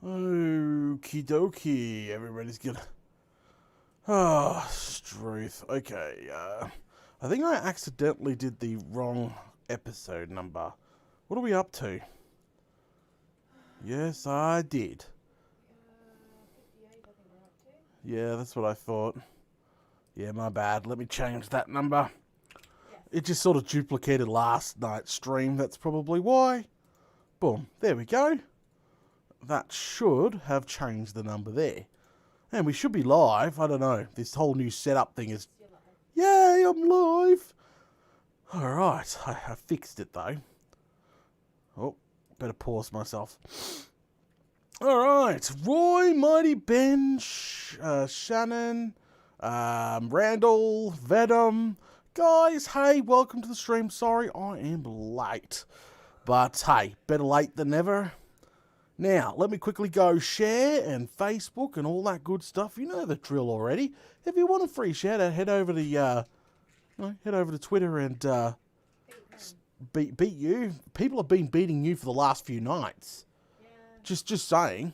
Okie dokie. Everybody's gonna. Ah, Struth. Okay. I think I accidentally did the wrong episode number. What are we up to? Yes, I did. 58, I think we're up to. Yeah, that's what I thought. Yeah, my bad. Let me change that number. Yes. It just sort of duplicated last night's stream. That's probably why. Boom. There we go. That should have changed the number there. And we should be live. I don't know. This whole new setup thing is... You're like, Yay, I'm live. Alright. I fixed it though. Oh, better pause myself. Alright. Roy, Mighty Ben, Shannon, Randall, Venom. Guys, hey, welcome to the stream. Sorry, I am late. But hey, better late than never. Now, let me quickly go share and Facebook and all that good stuff. You know the drill already. If you want a free shout out, head over to Twitter and beat you. People have been beating you for the last few nights. yeah. Just saying.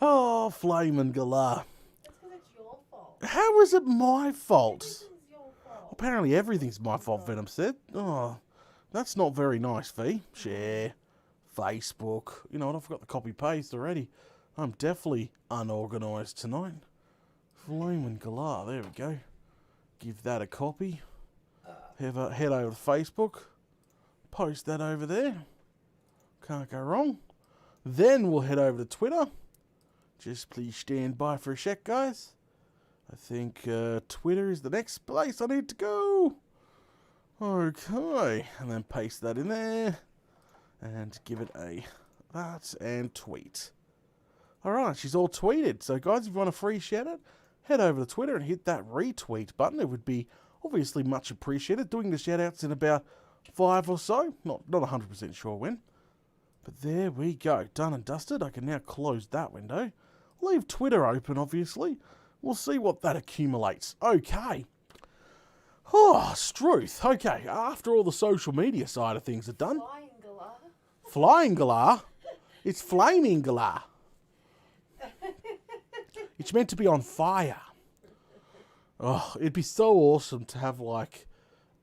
Oh, Flamin' Galah. That's because it's your fault. How is it my fault? Everything's your fault. Apparently everything's my fault, Venom said. Oh, that's not very nice, V. Share. Facebook. You know what? I forgot the copy paste already. I'm definitely unorganised tonight. Flamin' Galah. There we go. Give that a copy. Head over to Facebook. Post that over there. Can't go wrong. Then we'll head over to Twitter. Just please stand by for a sec, guys. I think Twitter is the next place I need to go. Okay. And then paste that in there. And give it a that and tweet. Alright, she's all tweeted. So guys, if you want a free shout out, head over to Twitter and hit that retweet button. It would be obviously much appreciated. Doing the shout outs in about 5 or so. Not 100% sure when. But there we go. Done and dusted. I can now close that window. Leave Twitter open, obviously. We'll see what that accumulates. Okay. Oh, Struth. Okay, after all the social media side of things are done. Flying Galah. Flying Galah? It's Flaming Galah. It's meant to be on fire. Oh, it'd be so awesome to have like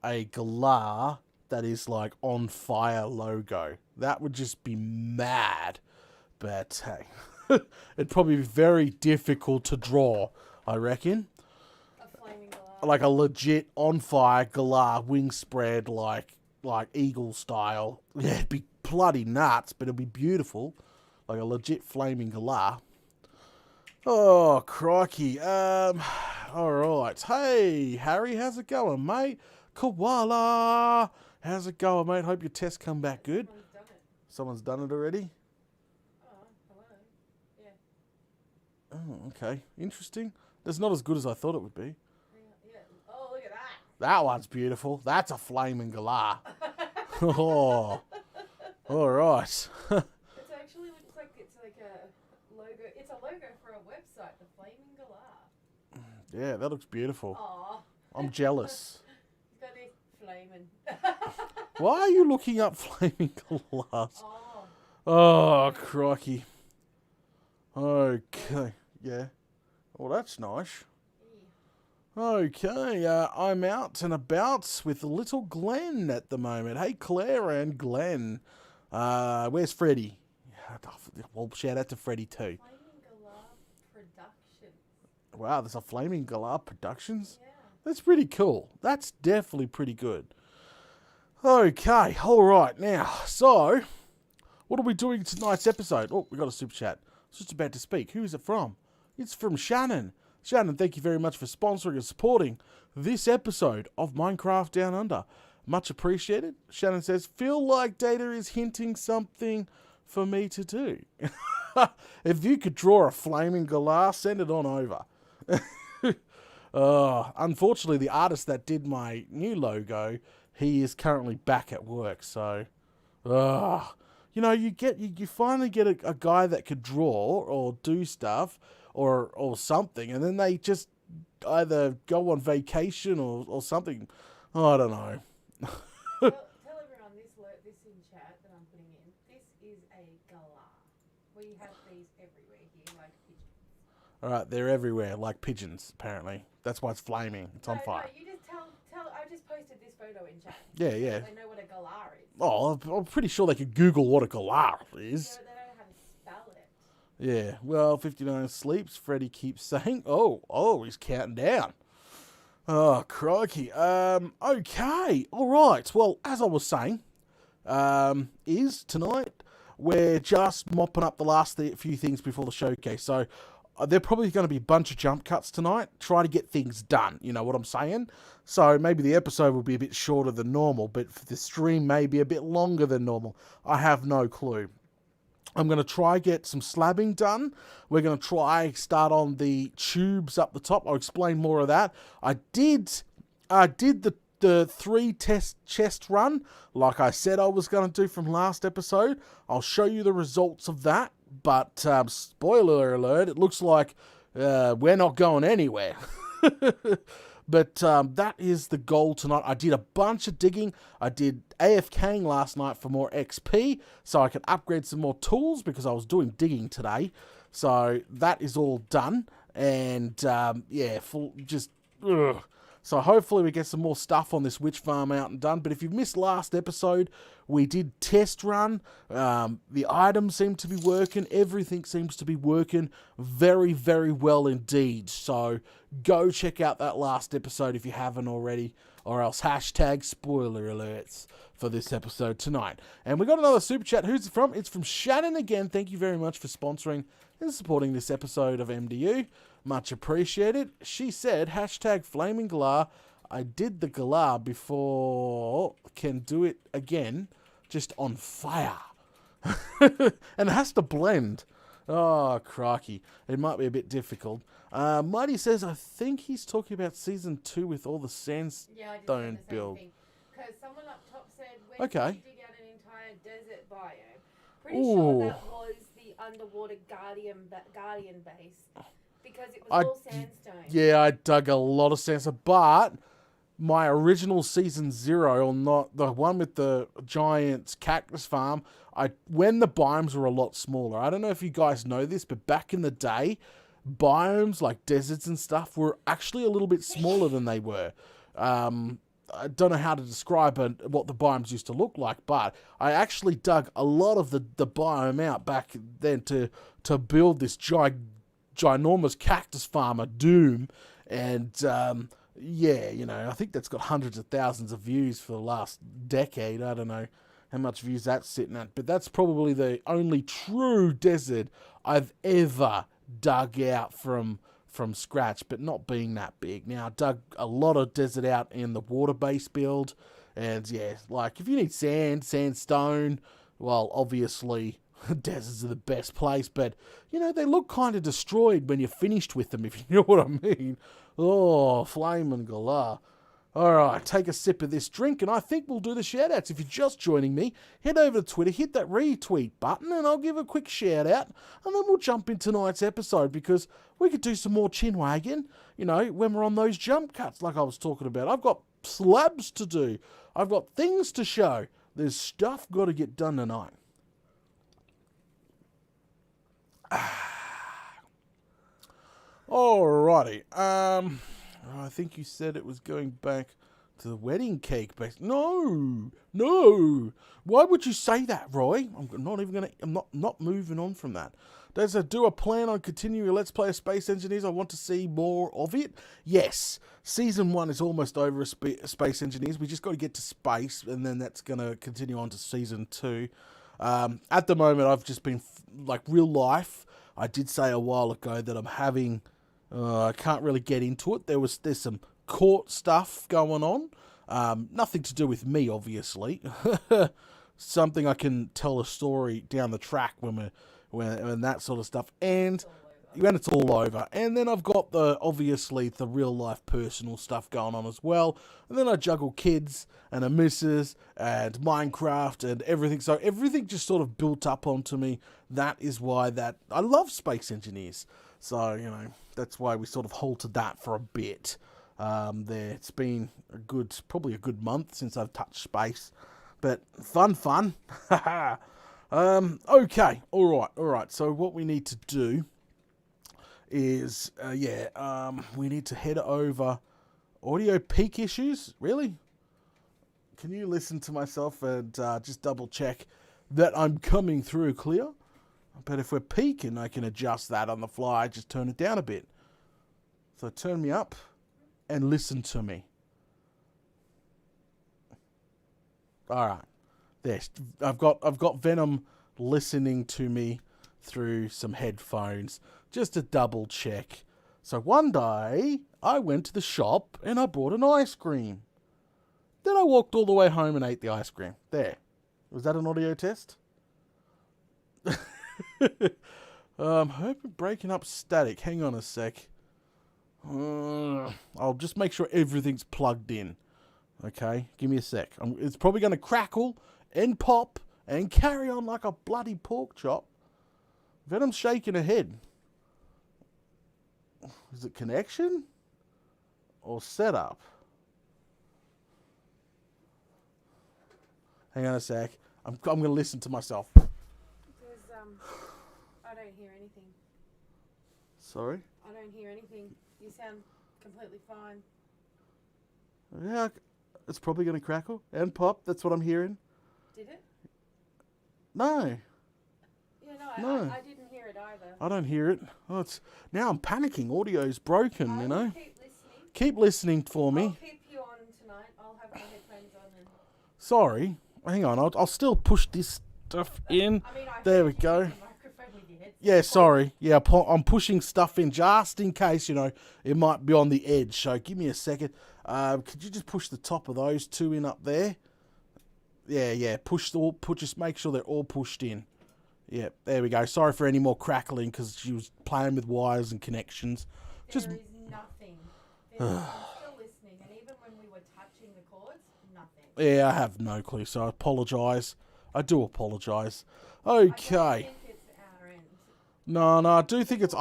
a Galah that is like on fire logo. That would just be mad. But hey, it'd probably be very difficult to draw, I reckon. A flaming Galah. Like a legit on fire Galah, wing spread like eagle style. Yeah, it'd be bloody nuts, but it'd be beautiful. Like a legit flaming Galah. Oh, crikey. Alright. Hey, Harry, how's it going, mate? Koala! How's it going, mate? Hope your tests come back good. Someone's done it. Someone's done it already? Oh, hello. Yeah. Oh, okay. Interesting. That's not as good as I thought it would be. Yeah. Oh, look at that. That one's beautiful. That's a flaming Galah. Oh. Alright. It actually looks like it's like a logo. It's a logo for a website, the Flaming Galah. Yeah, that looks beautiful. Aw. I'm jealous. He's got this flaming. Why are you looking up flaming Galahs? Oh. Oh, crikey. Okay. Yeah. Well, that's nice. Okay, I'm out and about with little Glenn at the moment. Hey, Claire and Glenn. Where's Freddie? Well, shout out to Freddie too. Flaming Galah Productions. Wow, there's a Flaming Galah Productions? Yeah. That's pretty cool. That's definitely pretty good. Okay, alright, now, so, what are we doing in tonight's episode? Oh, we got a super chat. I was just about to speak. Who is it from? It's from Shannon. Shannon, thank you very much for sponsoring and supporting this episode of Minecraft Down Under. Much appreciated. Shannon says, feel like Data is hinting something for me to do. If you could draw a flaming Galah, send it on over. Unfortunately, the artist that did my new logo, he is currently back at work, so... you know, you finally get a guy that could draw or do stuff or something, and then they just either go on vacation or something. Oh, I don't know. Tell everyone this in chat that I'm putting in. This is a Galah. We have these everywhere here, like pigeons. All right, they're everywhere, like pigeons, apparently. That's why it's flaming. It's on fire. No, you just tell. I just posted this photo in chat. Yeah, yeah. They know what a galah is. Oh, I'm pretty sure they could Google what a galah is. Yeah, but they don't know how to spell it. Yeah, well, 59 sleeps. Freddie keeps saying, oh, he's counting down. Oh, crikey. Okay, all right. Well, as I was saying, is tonight we're just mopping up the last few things before the showcase. So there probably going to be a bunch of jump cuts tonight. Try to get things done. You know what I'm saying? So maybe the episode will be a bit shorter than normal, but the stream may be a bit longer than normal. I have no clue. I'm going to try get some slabbing done. We're going to try start on the tubes up the top. I'll explain more of that. I did the 3 test chest run like I said I was going to do from last episode. I'll show you the results of that. But spoiler alert, it looks like we're not going anywhere. But that is the goal tonight. I did a bunch of digging. I did AFKing last night for more XP, so I could upgrade some more tools because I was doing digging today. So that is all done. And yeah, ugh. So hopefully we get some more stuff on this witch farm out and done. But if you've missed last episode, we did test run. The items seem to be working. Everything seems to be working very, very well indeed. So go check out that last episode if you haven't already. Or else hashtag spoiler alerts for this episode tonight. And we got another super chat. Who's it from? It's from Shannon again. Thank you very much for sponsoring and supporting this episode of MDU. Much appreciated. She said, hashtag flaming galah. I did the galah before. Can do it again. Just on fire. And it has to blend. Oh, crikey. It might be a bit difficult. Mighty says, I think he's talking about Season 2 with all the sandstone build. Because someone up top said, when Okay. did you dig out an entire desert biome? Pretty sure that was the underwater guardian base. Because it was all sandstone. Yeah, I dug a lot of sandstone, but my original Season 0, or not the one with the giant cactus farm, when the biomes were a lot smaller. I don't know if you guys know this, but back in the day, biomes like deserts and stuff were actually a little bit smaller than they were. I don't know how to describe what the biomes used to look like, but I actually dug a lot of the biome out back then to build this ginormous cactus farm, a Doom, and yeah, you know, I think that's got hundreds of thousands of views for the last decade. I don't know how much views that's sitting at, but that's probably the only true desert I've ever dug out from scratch, but not being that big. Now, I dug a lot of desert out in the water-based build, and yeah, like, if you need sandstone, well, obviously, deserts are the best place, but, you know, they look kind of destroyed when you're finished with them, if you know what I mean. Oh, flaming galah. Alright, take a sip of this drink, and I think we'll do the shout-outs. If you're just joining me, head over to Twitter, hit that retweet button, and I'll give a quick shout-out, and then we'll jump into tonight's episode, because we could do some more chinwagging, you know, when we're on those jump cuts like I was talking about. I've got slabs to do. I've got things to show. There's stuff got to get done tonight. Alrighty. I think you said it was going back to the wedding cake base. No. Why would you say that, Roy? I'm not moving on from that. Does it do a plan on continuing Let's Play Space Engineers? I want to see more of it. Yes. Season 1 is almost over Space Engineers. We just got to get to space, and then that's going to continue on to Season 2. At the moment, I've just been, like, real life. I did say a while ago that I'm having... I can't really get into it. There's some court stuff going on. Nothing to do with me, obviously. Something I can tell a story down the track when that sort of stuff. And when it's all over. And then I've got obviously the real life personal stuff going on as well. And then I juggle kids and a missus and Minecraft and everything. So everything just sort of built up onto me. That is why I love Space Engineers. So, you know, that's why we sort of halted that for a bit. It's been probably a good month since I've touched space. But fun. Okay. All right. So what we need to do is, we need to head over audio peak issues. Really? Can you listen to myself and just double check that I'm coming through clear? But if we're peaking, I can adjust that on the fly. Just turn it down a bit. So turn me up and listen to me. All right. There. I've got Venom listening to me through some headphones just to double check. So one day I went to the shop and I bought an ice cream. Then I walked all the way home and ate the ice cream. There. Was that an audio test? Hope I'm breaking up static. Hang on a sec. I'll just make sure everything's plugged in. Okay, give me a sec. It's probably going to crackle and pop and carry on like a bloody pork chop. Venom's shaking her head. Is it connection or setup? Hang on a sec. I'm going to listen to myself. I don't hear anything. Sorry? I don't hear anything. You sound completely fine. Yeah, it's probably going to crackle and pop. That's what I'm hearing. Did it? No. Yeah, No. I didn't hear it either. I don't hear it. Oh, now I'm panicking. Audio's broken, you know. Keep listening. Keep listening for me. I'll keep you on tonight. I'll have my headphones on. Sorry. Hang on. I'll still push this stuff in. There we go. Microphone with your headphones. Yeah, sorry. Yeah, I'm pushing stuff in just in case, it might be on the edge. So give me a second. Could you just push the top of those two in up there? Yeah. Just make sure they're all pushed in. Yeah, there we go. Sorry for any more crackling because she was playing with wires and connections. There is nothing. I'm still listening, and even when we were touching the cords, nothing. Yeah, I have no clue, so I apologise. I do apologise. Okay. I don't think it's our end. No, I do think it's...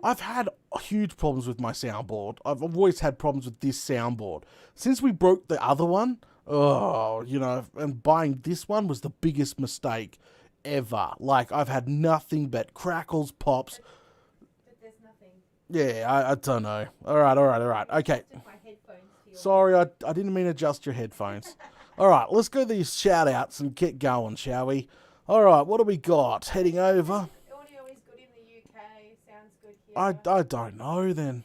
I've had huge problems with my soundboard. I've always had problems with this soundboard. Since we broke the other one, and buying this one was the biggest mistake ever. Like, I've had nothing but crackles, pops. But there's nothing. Yeah, I don't know. All right. Okay. My headphones to your Sorry, I didn't mean to adjust your headphones. All right, let's go to these shout-outs and get going, shall we? All right, what do we got? Heading over. audio is good in the UK. Sounds good here. I don't know then.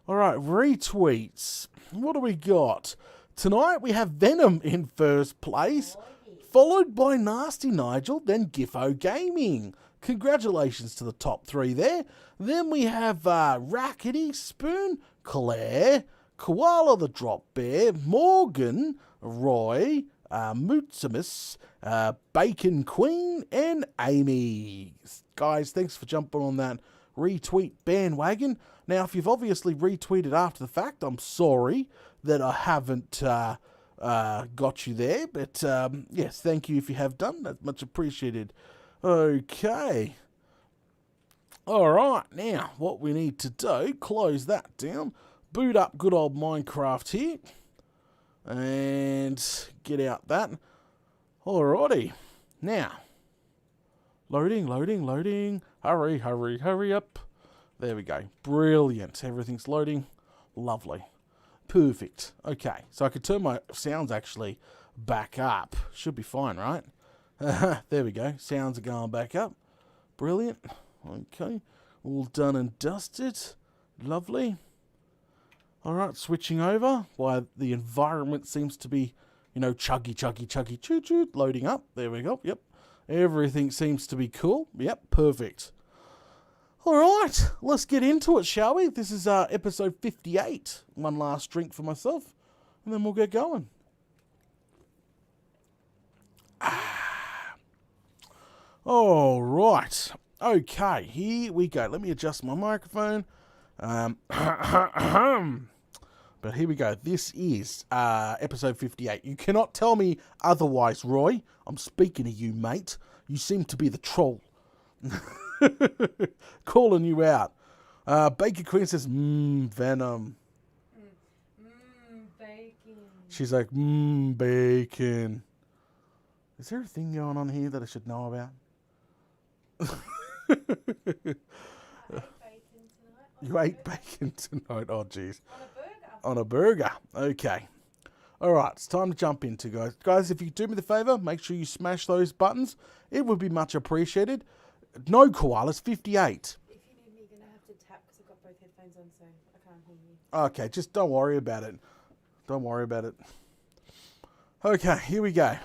All right, retweets. What do we got? Tonight we have Venom in first place, followed by Nasty Nigel, then Giffo Gaming. Congratulations to the top three there. Then we have Rackety Spoon, Claire, Koala the Drop Bear, Morgan, Roy, Mootsimus, Bacon Queen, and Amy. Guys, thanks for jumping on that retweet bandwagon. Now, if you've obviously retweeted after the fact, I'm sorry that I haven't got you there. But, yes, thank you if you have done. That's much appreciated. Okay. All right, now, what we need to do, close that down, boot up good old Minecraft here, and get out that. Alrighty. Now, loading. Hurry up. There we go. Brilliant. Everything's loading. Lovely. Perfect. Okay, so I could turn my sounds actually back up. Should be fine, right? There we go. Sounds are going back up. Brilliant. Okay. All done and dusted. Lovely. Alright, switching over. While the environment seems to be, chuggy, choo-choo, loading up. There we go. Yep. Everything seems to be cool. Yep, perfect. Alright, let's get into it, shall we? This is episode 58. One last drink for myself, and then we'll get going. Alright. Okay, here we go. Let me adjust my microphone. But here we go. This is episode 58. You cannot tell me otherwise, Roy. I'm speaking to you, mate. You seem to be the troll. Calling you out. Baker Queen says, Venom. Bacon. She's like, bacon. Is there a thing going on here that I should know about? You ate bacon tonight? Oh, jeez. On a burger. Okay. All right, it's time to jump into, guys. Guys, if you do me the favour, make sure you smash those buttons. It would be much appreciated. No koalas, 58. If you need me, you're going to have to tap because I've got both headphones on, so I can't hear you. Okay, just don't worry about it. Don't worry about it. Okay, here we go.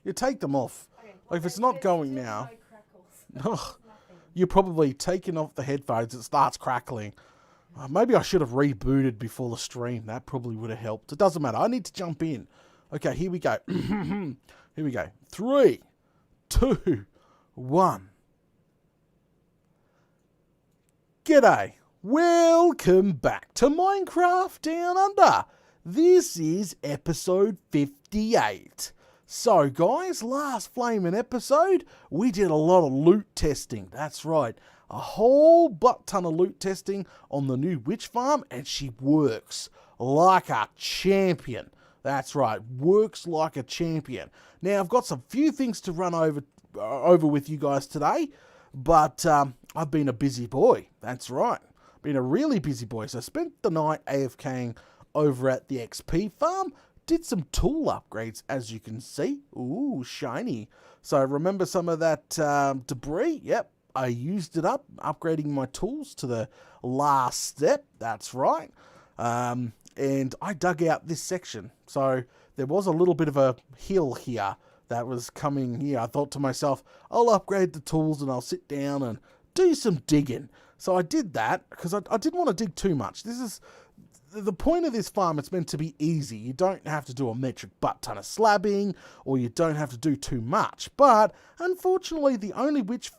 You take them off. Okay, Like, if it's not going now, crackles. you're probably taking off the headphones, it starts crackling. Maybe I should have rebooted before the stream. That probably would have helped. It doesn't matter. I need to jump in. Okay, here we go. Here we go. 3, 2, 1. G'day. Welcome back to Minecraft Down Under. This is episode 58. So, guys, last flaming episode, we did a lot of loot testing. That's right. A whole butt ton of loot testing on the new witch farm, and she works like a champion. That's right, works like a champion. Now, I've got some few things to run over with you guys today, but I've been a busy boy. That's right, been a really busy boy. So I spent the night AFKing over at the XP farm, did some tool upgrades, as you can see. Ooh, shiny. So remember some of that debris? Yep. I used it up, upgrading my tools to the last step. That's right. And I dug out this section. So there was a little bit of a hill here that was coming here. I thought to myself, I'll upgrade the tools and I'll sit down and do some digging. So I did that because I didn't want to dig too much. This is the point of this farm. It's meant to be easy. You don't have to do a metric butt ton of slabbing, or you don't have to do too much. But unfortunately, the only witch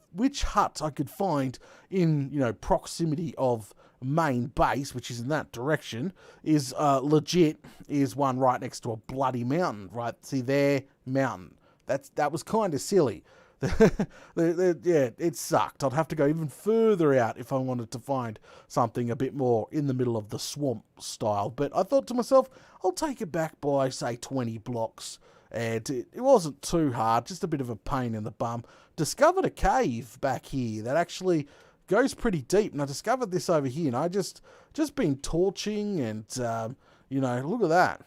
hut I could find in, proximity of main base, which is in that direction, is legit is one right next to a bloody mountain. Right, see there, mountain. That was kind of silly. Yeah, it sucked. I'd have to go even further out if I wanted to find something a bit more in the middle of the swamp style. But I thought to myself, I'll take it back by, say, 20 blocks. And it wasn't too hard, just a bit of a pain in the bum. Discovered a cave back here that actually goes pretty deep. And I discovered this over here. And I just been torching and, look at that.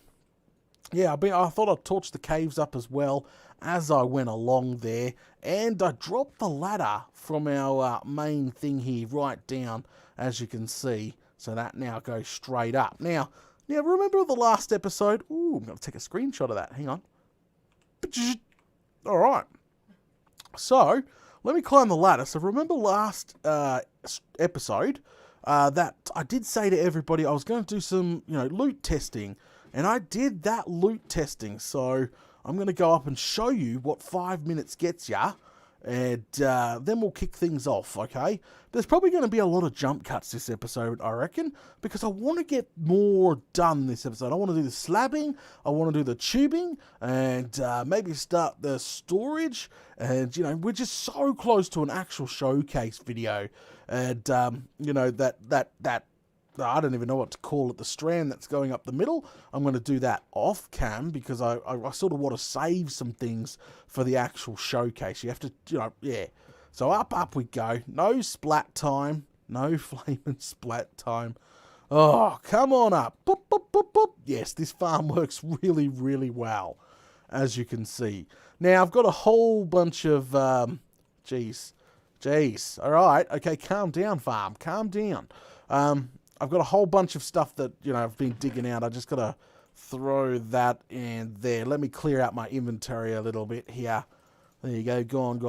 Yeah, I thought I'd torch the caves up as well as I went along there, and I dropped the ladder from our main thing here right down, as you can see, so that now goes straight up. Now remember the last episode? Ooh, I'm going to take a screenshot of that. Hang on. All right. So, let me climb the ladder. So, remember last episode that I did say to everybody I was going to do some, loot testing, and I did that loot testing, so I'm going to go up and show you what 5 minutes gets ya, and then we'll kick things off, okay? There's probably going to be a lot of jump cuts this episode, I reckon, because I want to get more done this episode. I want to do the slabbing, I want to do the tubing, and maybe start the storage, and, we're just so close to an actual showcase video, and, that I don't even know what to call it, the strand that's going up the middle. I'm going to do that off cam because I sort of want to save some things for the actual showcase. You have to, yeah. So up we go. No splat time. No flaming splat time. Oh, come on up. Boop, boop, boop, boop. Yes, this farm works really, really well, as you can see. Now, I've got a whole bunch of, Jeez. All right. Okay, calm down, farm. Calm down. I've got a whole bunch of stuff that, I've been digging out. I just got to throw that in there. Let me clear out my inventory a little bit here. There you go. Gone.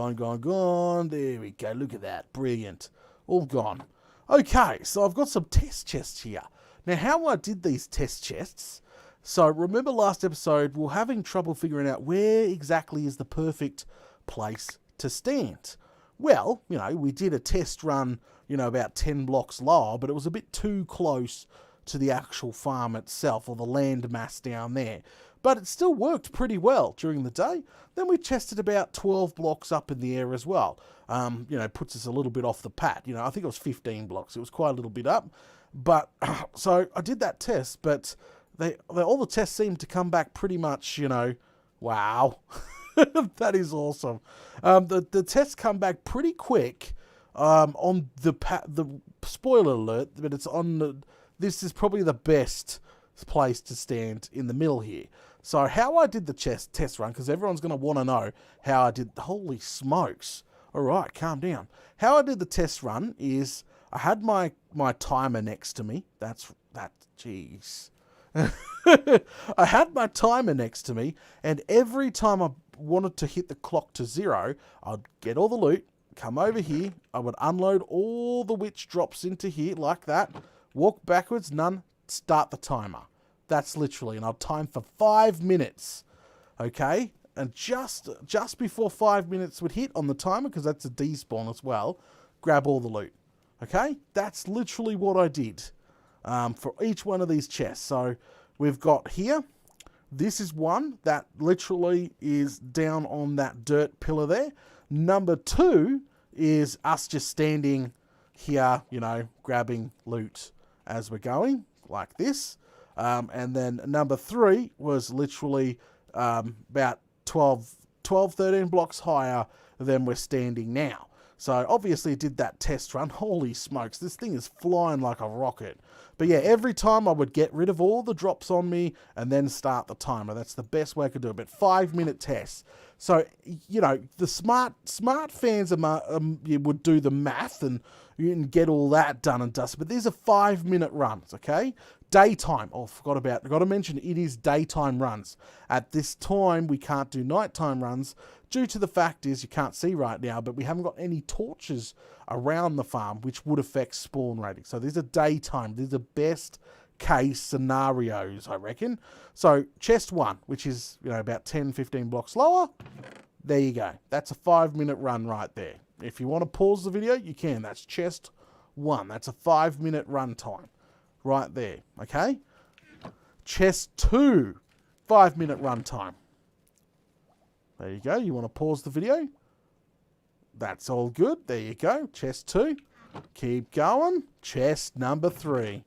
There we go. Look at that. Brilliant. All gone. Okay, so I've got some test chests here. Now, how I did these test chests. So, remember last episode, we were having trouble figuring out where exactly is the perfect place to stand. Well, we did a test run, about 10 blocks lower, but it was a bit too close to the actual farm itself, or the land mass down there. But it still worked pretty well during the day. Then we tested about 12 blocks up in the air as well. Puts us a little bit off the pat. I think it was 15 blocks. It was quite a little bit up. But, so I did that test, but all the tests seemed to come back pretty much, wow. That is awesome. The tests come back pretty quick. On the spoiler alert, but it's on the. This is probably the best place to stand in the middle here. So how I did the test run, because everyone's going to want to know how I did. Holy smokes! All right, calm down. How I did the test run is I had my timer next to me. Jeez. I had my timer next to me, and every time I wanted to hit the clock to 0, I'd get all the loot, come over here, I would unload all the witch drops into here like that, walk backwards, none, start the timer. That's literally, and I'll time for 5 minutes, okay? And just before 5 minutes would hit on the timer, because that's a despawn as well, grab all the loot, okay? That's literally what I did for each one of these chests. So we've got here, this is one that literally is down on that dirt pillar there. Number 2 is us just standing here, you know, grabbing loot as we're going, like this. And then number 3 was literally about 12, 13 blocks higher than we're standing now. So obviously it did that test run. Holy smokes, this thing is flying like a rocket. But yeah, every time I would get rid of all the drops on me and then start the timer. That's the best way I could do it. But 5-minute tests. So, you know, the smart fans would do the math and you can get all that done and dusted. But these are 5-minute runs, okay? Daytime. Oh, I got to mention it is daytime runs. At this time, we can't do nighttime runs due to the fact is you can't see right now, but we haven't got any torches around the farm, which would affect spawn rating. So these are daytime. These are best case scenarios, I reckon. So chest 1, which is, you know, about 10, 15 blocks lower. There you go. That's a 5-minute run right there. If you want to pause the video, you can. That's chest 1. That's a 5-minute run time right there. Okay. Chest 2, 5-minute run time. There you go. You want to pause the video? That's all good. There you go. Chest 2. Keep going. Chest number 3.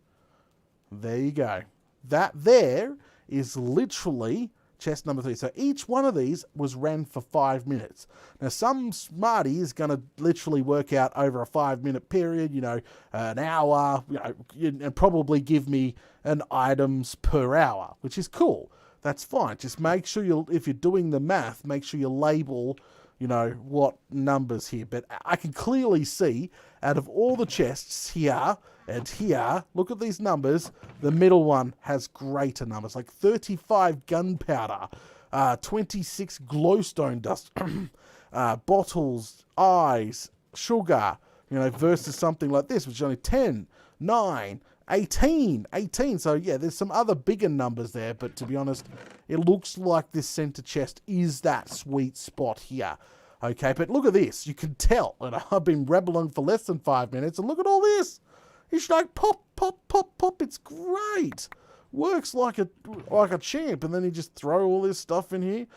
There you go. That there is literally chest number 3. So each one of these was ran for 5 minutes. Now some smarty is going to literally work out over a 5-minute period, you know, an hour, you know, and probably give me an items per hour, which is cool. That's fine. Just make sure if you're doing the math, make sure you label, you know, what numbers here. But I can clearly see out of all the chests here and here, look at these numbers. The middle one has greater numbers, like 35 gunpowder, 26 glowstone dust, bottles, eyes, sugar, you know, versus something like this, which is only 10, 9, 18. So yeah, there's some other bigger numbers there, but to be honest, it looks like this center chest is that sweet spot here. Okay, but look at this. You can tell, and I've been rebelling for less than 5 minutes, and look at all this. It's like pop, pop, pop, pop. It's great. Works like a champ, and then you just throw all this stuff in here.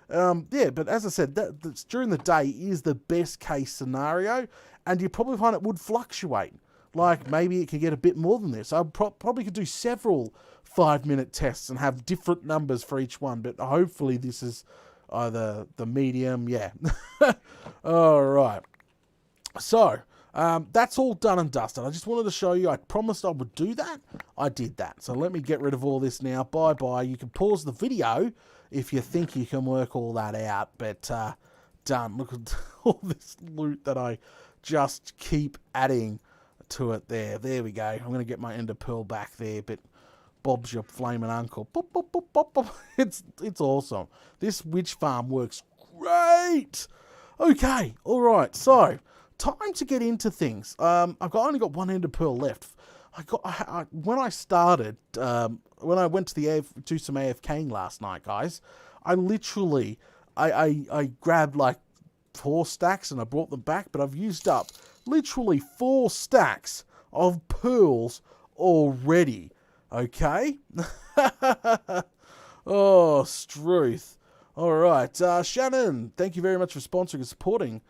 Yeah, but as I said, that's during the day is the best case scenario, and you probably find it would fluctuate. Like, maybe it could get a bit more than this. I probably could do several 5-minute tests and have different numbers for each one, but hopefully this is either the medium, yeah. All right. So, that's all done and dusted. I just wanted to show you, I promised I would do that. I did that. So let me get rid of all this now. Bye-bye. You can pause the video if you think you can work all that out, but done. Look at all this loot that I just keep adding to it there. There we go. I'm going to get my ender pearl back there, but Bob's your flaming uncle. Pop, pop, pop, pop, pop. It's awesome. This witch farm works great. Okay, all right. So time to get into things. I've only got one ender pearl left. When I started, when I went to do some AFKing last night, guys, I literally I grabbed like 4 stacks and I brought them back, but I've used up literally 4 stacks of pearls already. Okay? Oh, Struth. All right. Shannon, thank you very much for sponsoring and supporting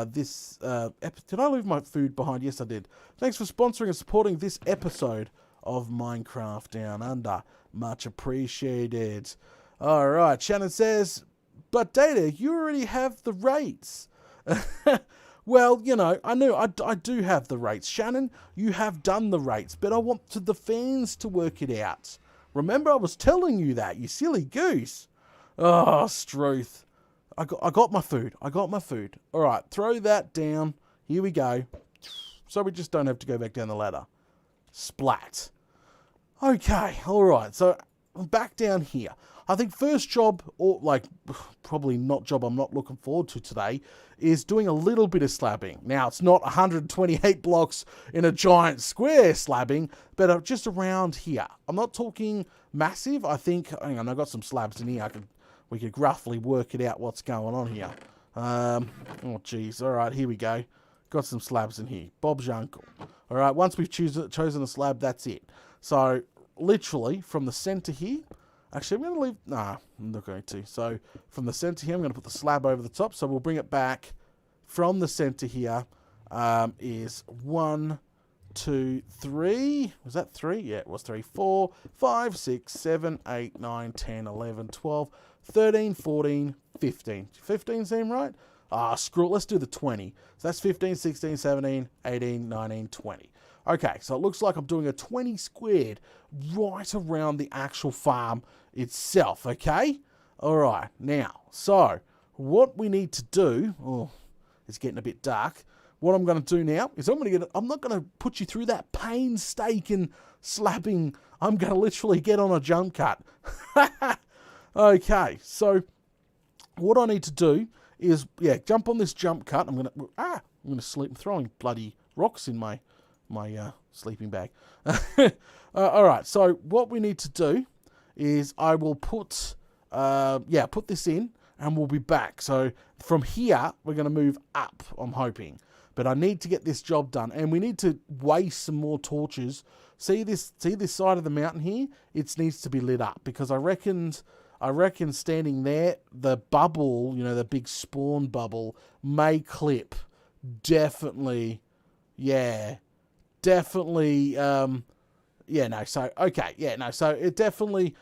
this episode. Did I leave my food behind? Yes, I did. Thanks for sponsoring and supporting this episode of Minecraft Down Under. Much appreciated. All right. Shannon says, But Data, you already have the rates. Well, you know, I know I do have the rates. Shannon, you have done the rates, but I want the fans to work it out. Remember, I was telling you that, you silly goose. Oh, Struth. I got my food. I got my food. All right, throw that down. Here we go. So we just don't have to go back down the ladder. Splat. Okay, all right. So back down here. I think first job, or like probably not job I'm not looking forward to today, is doing a little bit of slabbing. Now, it's not 128 blocks in a giant square slabbing, but just around here. I'm not talking massive. I think, hang on, I've got some slabs in here. We could roughly work it out what's going on here. Oh, geez. All right, here we go. Got some slabs in here. Bob's your uncle. All right, once we've chosen a slab, that's it. So, literally, from the center here, actually, I'm going to leave... Nah, I'm not going to. So, from the center here, I'm going to put the slab over the top. So, we'll bring it back from the center here. Is 1, 2, 3. Was that 3? Yeah, it was 3. 4, 5, 6, 7, 8, 9, 10, 11, 12, 13, 14, 15. 15 seem right? Ah, screw it. Let's do the 20. So, that's 15, 16, 17, 18, 19, 20. Okay, so it looks like I'm doing a 20 squared right around the actual farm itself, okay? All right, now, so what we need to do, oh, it's getting a bit dark. What I'm going to do now is I'm not going to put you through that painstaking slabbing. I'm going to literally get on a jump cut. Okay, so what I need to do is, yeah, jump on this jump cut. I'm going to sleep. I'm throwing bloody rocks in my sleeping bag. All right, so what we need to do is I will put this in and we'll be back. So from here, we're going to move up, I'm hoping. But I need to get this job done and we need to waste some more torches. See this side of the mountain here? It needs to be lit up because I reckon standing there, the bubble, you know, the big spawn bubble may clip. Definitely, yeah. Definitely, so it definitely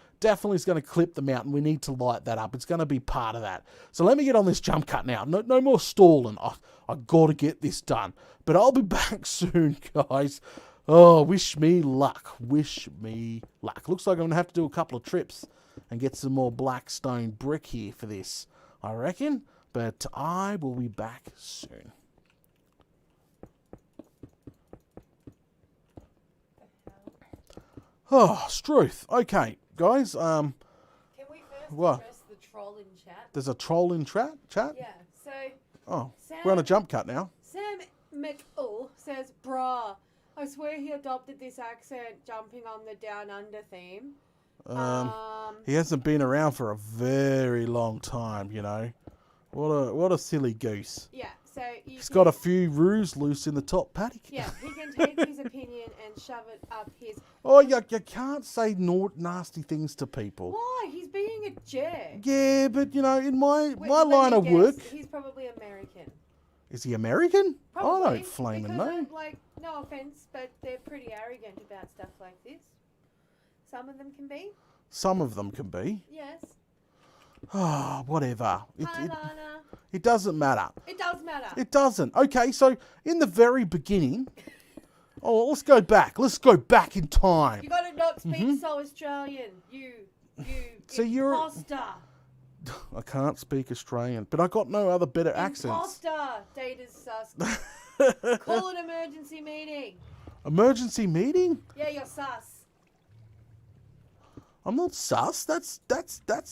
is going to clip the mountain. We need to light that up. It's going to be part of that. So let me get on this jump cut now. No more stalling. I got to get this done. But I'll be back soon, guys. Oh, wish me luck. Wish me luck. Looks like I'm going to have to do a couple of trips and get some more black stone brick here for this, I reckon. But I will be back soon. Oh, Struth. Okay, guys. Can we first address the troll in chat? There's a troll in chat? Yeah, so... Oh, we're on a jump cut now. Sam McUll says, bruh, I swear he adopted this accent jumping on the Down Under theme. He hasn't been around for a very long time, you know. What a silly goose. Yeah, so... He's got a few roos loose in the top paddock. Yeah, he can take his opinion and shove it up his... Oh, you can't say nasty things to people. Why? He's being a jerk. Yeah, but, you know, in my line of work... He's probably American. Is he American? Probably, I don't flaming know. No offense, but they're pretty arrogant about stuff like this. Some of them can be. Some of them can be. Yes. Oh, whatever. Hi, Lana. It doesn't matter. It does matter. It doesn't. Okay, so in the very beginning... Oh, let's go back. Let's go back in time. You gotta not speak so Australian. You so imposter. I can't speak Australian, but I got no other better accents. Imposter. Data's sus. Call an emergency meeting. Emergency meeting? Yeah, you're sus. I'm not sus. That's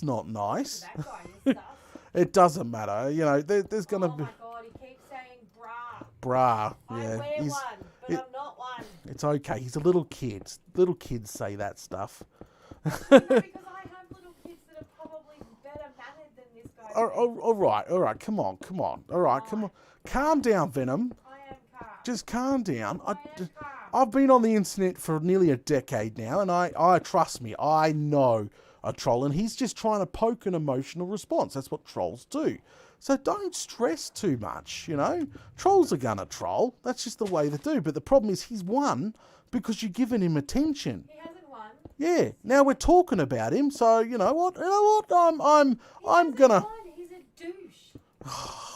not nice. That guy is sus. It doesn't matter. You know, there's gonna be. Oh my god, he keeps saying brah. Brah. I Yeah. wear one, but I'm not one. It's okay. He's a little kid. Little kids say that stuff. Because I have little kids that are probably better mannered than this guy. All right. Come on. All right, come on. Calm down, Venom. I am calm. Just calm down. I am calm. I've been on the internet for nearly a decade now, and I trust me, I know a troll, and he's just trying to poke an emotional response. That's what trolls do. So don't stress too much, you know. Trolls are gonna troll. That's just the way they do. But the problem is he's won because you've given him attention. He hasn't won. Yeah. Now we're talking about him, so you know what? I'm gonna. He's in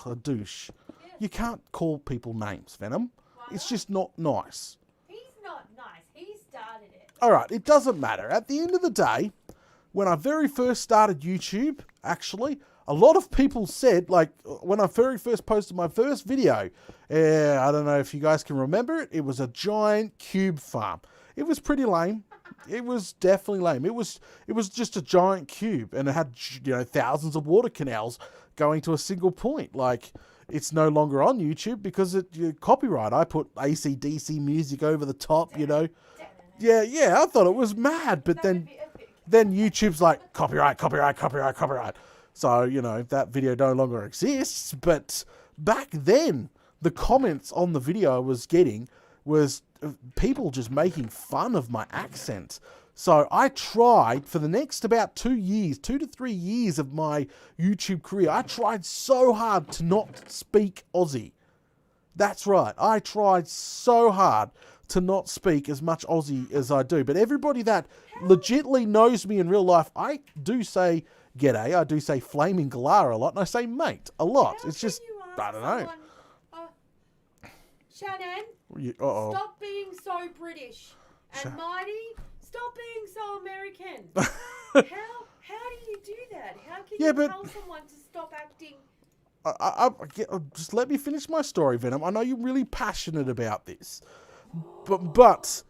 A douche. You can't call people names, Venom. Why It's not? just not nice. He's not nice. He started it. Alright, it doesn't matter. At the end of the day, when I very first started YouTube, actually, a lot of people said, like, when I very first posted my first video, I don't know if you guys can remember it, it was a giant cube farm. It was pretty lame. It was definitely lame. It was just a giant cube, and it had, thousands of water canals going to a single point. Like, it's no longer on YouTube because copyright. I put AC/DC music over the top, Yeah, I thought it was mad, but then YouTube's like, copyright. So, that video no longer exists. But back then, the comments on the video I was getting was people just making fun of my accent. So I tried for the next about 2 to 3 years of my YouTube career, I tried so hard to not speak Aussie. That's right. I tried so hard to not speak as much Aussie as I do. But everybody that legitimately knows me in real life, I do say g'day, I do say flaming galah a lot, and I say mate a lot. How It's can just, you I ask don't know. someone, Shannon, Uh-oh. stop being so British. And Mighty, stop being so American. How do you do that? How can Yeah, you but- tell someone to stop acting? Just let me finish my story, Venom. I know you're really passionate about this. But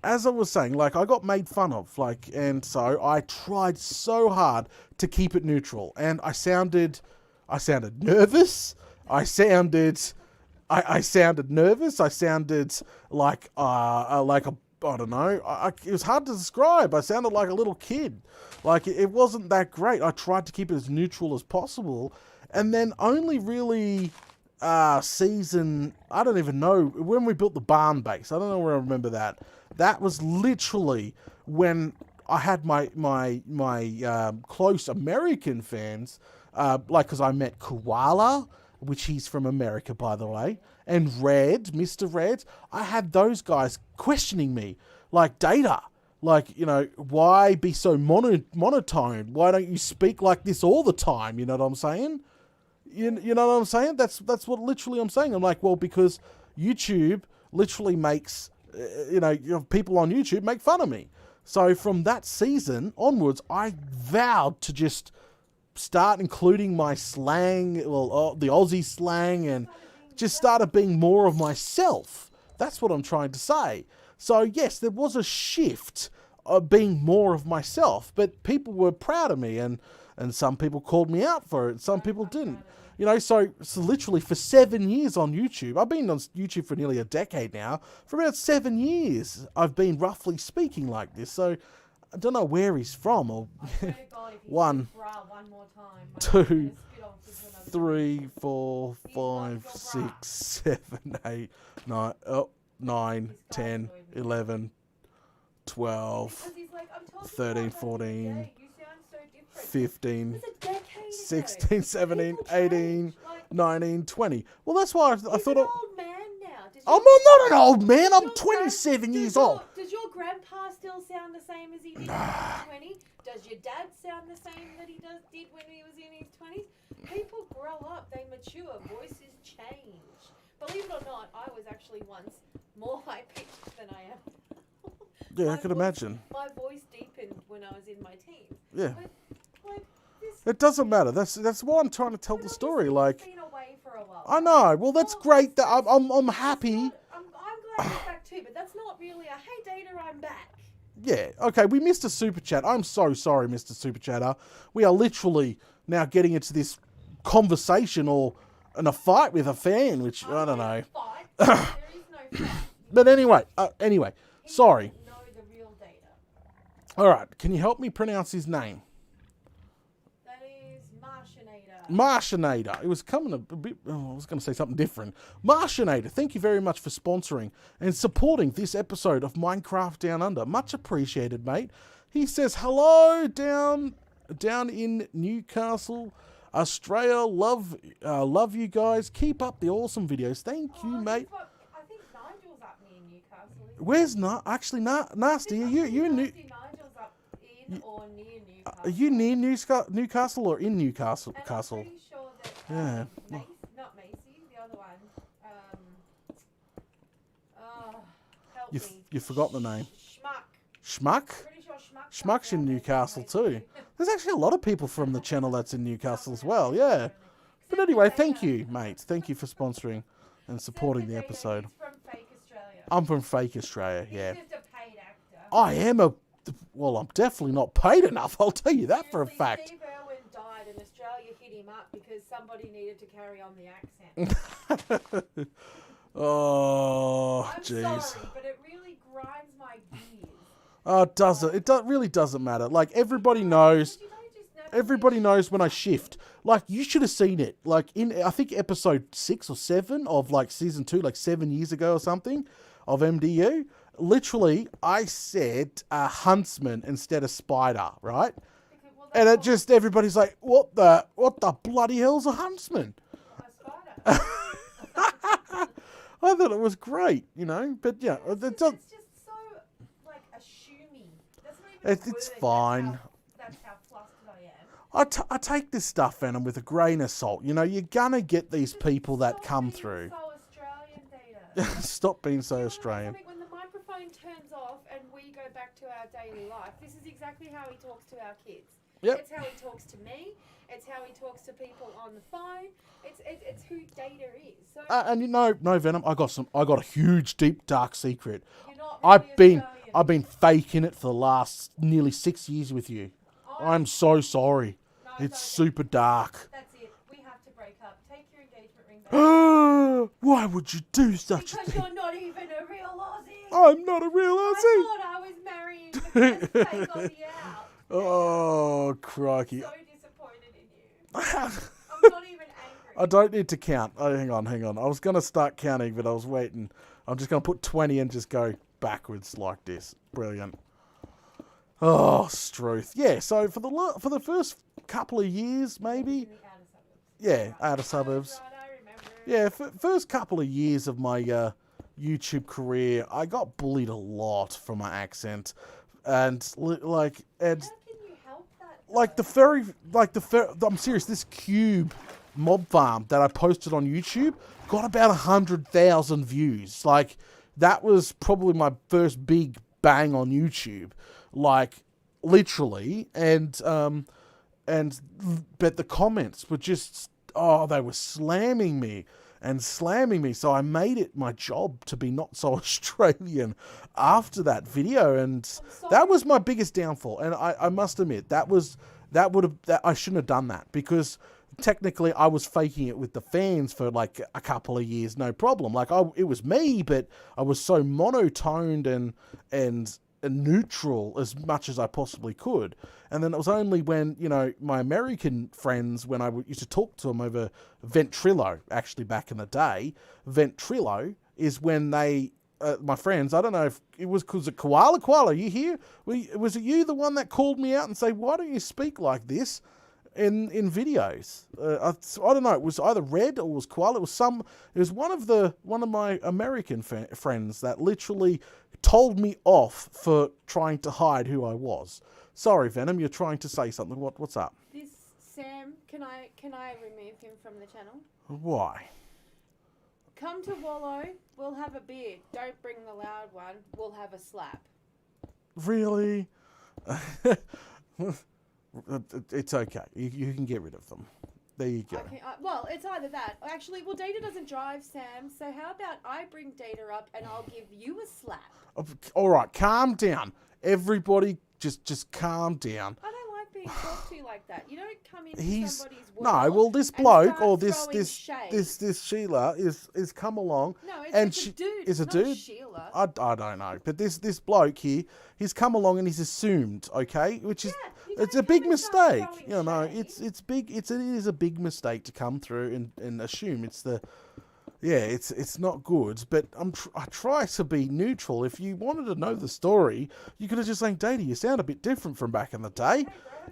as I was saying, like, I got made fun of, like, and so I tried so hard to keep it neutral, and I sounded nervous. I sounded nervous. I sounded like a, I don't know. It was hard to describe. I sounded like a little kid. Like, it wasn't that great. I tried to keep it as neutral as possible, and then only really season, I don't even know, when we built the barn base, I don't know where I remember that. That was literally when I had my close American fans, because I met Koala, which he's from America, by the way, and Red, Mr. Red. I had those guys questioning me, like, Data, like, why be so monotone? Why don't you speak like this all the time? You know what I'm saying? You know what I'm saying? That's what literally I'm saying. I'm like, well, because YouTube literally makes, people on YouTube make fun of me. So from that season onwards, I vowed to just start including my slang, the Aussie slang, and just started being more of myself. That's what I'm trying to say. So yes, there was a shift of being more of myself, but people were proud of me, and some people called me out for it, some people didn't. So literally for 7 years on YouTube, I've been on YouTube for nearly a decade now. For about 7 years, I've been roughly speaking like this. So I don't know where he's from, or I swear to God, if you one, say bra one more time, my two, God's gonna spit on this one over. 3, 4, He's not 5, your bra. 6, 7, 8, 9, 10, 11, 12, Because he's like, I'm talking 13, about back in the 14, day, you sound so different. 15, It was a decade ago. 16, 17, People 18, change. Like, 19, 20. Well, that's why I he's thought... an old man now. Does I'm your- not an old man. I'm does your 27 grand- years does old. Does your grandpa still sound the same as he did when he was 20? Does your dad sound the same that he did when he was in his 20s? People grow up, they mature, voices change. Believe it or not, I was actually once more high-pitched than I am. Yeah, I My could voice- imagine. My voice deepened when I was in my teens. Yeah. But, like, this... It doesn't matter. That's why I'm trying to tell the story. Like, Been away for a while. I know. Well, that's Well, great. That that's- I'm that's happy. not- I'm glad you're back too, but that's not really a hey Data, I'm back. Yeah. Okay. We missed a super chat. I'm so sorry, Mr. Super Chatter. We are literally now getting into this conversation or in a fight with a fan, which I don't know. Fight. There is no fight. But anyway, He sorry. doesn't know the real Data. All right. Can you help me pronounce his name? That is Martianator. Martianator. It was coming a bit... Oh, I was going to say something different. Martianator, thank you very much for sponsoring and supporting this episode of Minecraft Down Under. Much appreciated, mate. He says, hello down in Newcastle, Australia. Love you guys. Keep up the awesome videos. Thank you, mate. I think Nigel's up near Newcastle. Where's Nasty? Are you in Nigel's up in or near Newcastle. Are you near Newcastle or in Newcastle? And I'm Castle? pretty sure that Yeah. Not Macy, the other one. Help You me. you forgot the name. Schmuck. Schmuck? Pretty sure Schmuck. Schmuck's in Newcastle too. There's actually a lot of people from the channel that's in Newcastle as well, yeah. But anyway, thank you, mate. Thank you for sponsoring and supporting the episode. He's from Fake Australia. I'm from Fake Australia, yeah. He's just a paid actor. I am well, I'm definitely not paid enough, I'll tell you that for a Seriously, fact. Steve Irwin died and Australia hit him up because somebody needed to carry on the accent. Oh, I'm jeez. sorry, but it really grinds my gears. Oh, it doesn't. Really doesn't matter. Like, everybody knows. Everybody knows when I shift. Like, you should have seen it. Like, in, I think, episode 6 or 7 of, like, season 2, like, 7 years ago or something, of MDU. Literally, I said huntsman instead of spider, right? And it just, everybody's like, what the bloody hell's a huntsman? A spider. I thought it was great, you know, but yeah, It's just so, like, assuming. That's not even a it's word. fine. That's how flustered I am. I take this stuff, Venom, with a grain of salt. You know, you're gonna get these people that come through. So Australian, Data. Stop being so You know Australian. something? When the microphone turns off and we go back to our daily life, this is exactly how he talks to our kids. Yep. It's how he talks to me. It's how he talks to people on the phone. It's who Data is. So And you know, no, Venom, I got a huge, deep, dark secret. you're not really Australian. I've been faking it for the last nearly 6 years with you. I'm so sorry. No, It's okay. super dark. That's it. We have to break up. Take your engagement ring back. Why would you do such a Because thing? you're not even a real Aussie. I'm not a real I Aussie. thought I was marrying the best fake Aussie out. Oh, crikey. So disappointed in you. I'm not even angry. I don't need to count. Oh, hang on. I was going to start counting, but I was waiting. I'm just going to put 20 and just go backwards like this. Brilliant. Oh, Struth. Yeah, so for the first couple of years, maybe. In the outer suburbs. Yeah, outer suburbs. Right, I remember. Yeah, first couple of years of my YouTube career, I got bullied a lot for my accent. And, How can you help that? I'm serious, this Cube mob farm that I posted on YouTube got about 100,000 views. Like, that was probably my first big bang on YouTube. Like, literally. But the comments were just, they were slamming me. So I made it my job to be not so Australian after that video, and that was my biggest downfall. And I must admit, that I shouldn't have done that, because technically I was faking it with the fans for like a couple of years, no problem. Like, it was me, but I was so monotoned and neutral as much as I possibly could. And then it was only when, you know, my American friends, when I used to talk to them over Ventrilo, actually back in the day, Ventrilo is when they, my friends, I don't know if it was because of Koala. Koala, you here? Was it you, the one that called me out and say, why don't you speak like this in videos? I don't know, it was either Red or it was Koala. It was one of my American friends that literally told me off for trying to hide who I was. Sorry, Venom, you're trying to say something. What's up? This Sam, can I remove him from the channel? Why? Come to Wallow, we'll have a beer. Don't bring the loud one, we'll have a slap. Really? It's okay. You can get rid of them. There you go. Okay, well, it's either that. Actually, well, Data doesn't drive, Sam, so how about I bring Data up and I'll give you a slap? All right, calm down. Everybody, just calm down. I don't like being talked to like that. You don't come into somebody's world. No, well, this and bloke start or throwing shade. this Sheila is come along. No, and it's a dude. Is a it's not dude? Sheila. I don't know, but this bloke here, he's come along and he's assumed, okay, which is you it's don't a big come and start mistake. throwing You know, shade. it's big. It is a big mistake to come through and assume it's not good. But I try to be neutral. If you wanted to know the story, you could have just saying, Data, you sound a bit different from back in the day.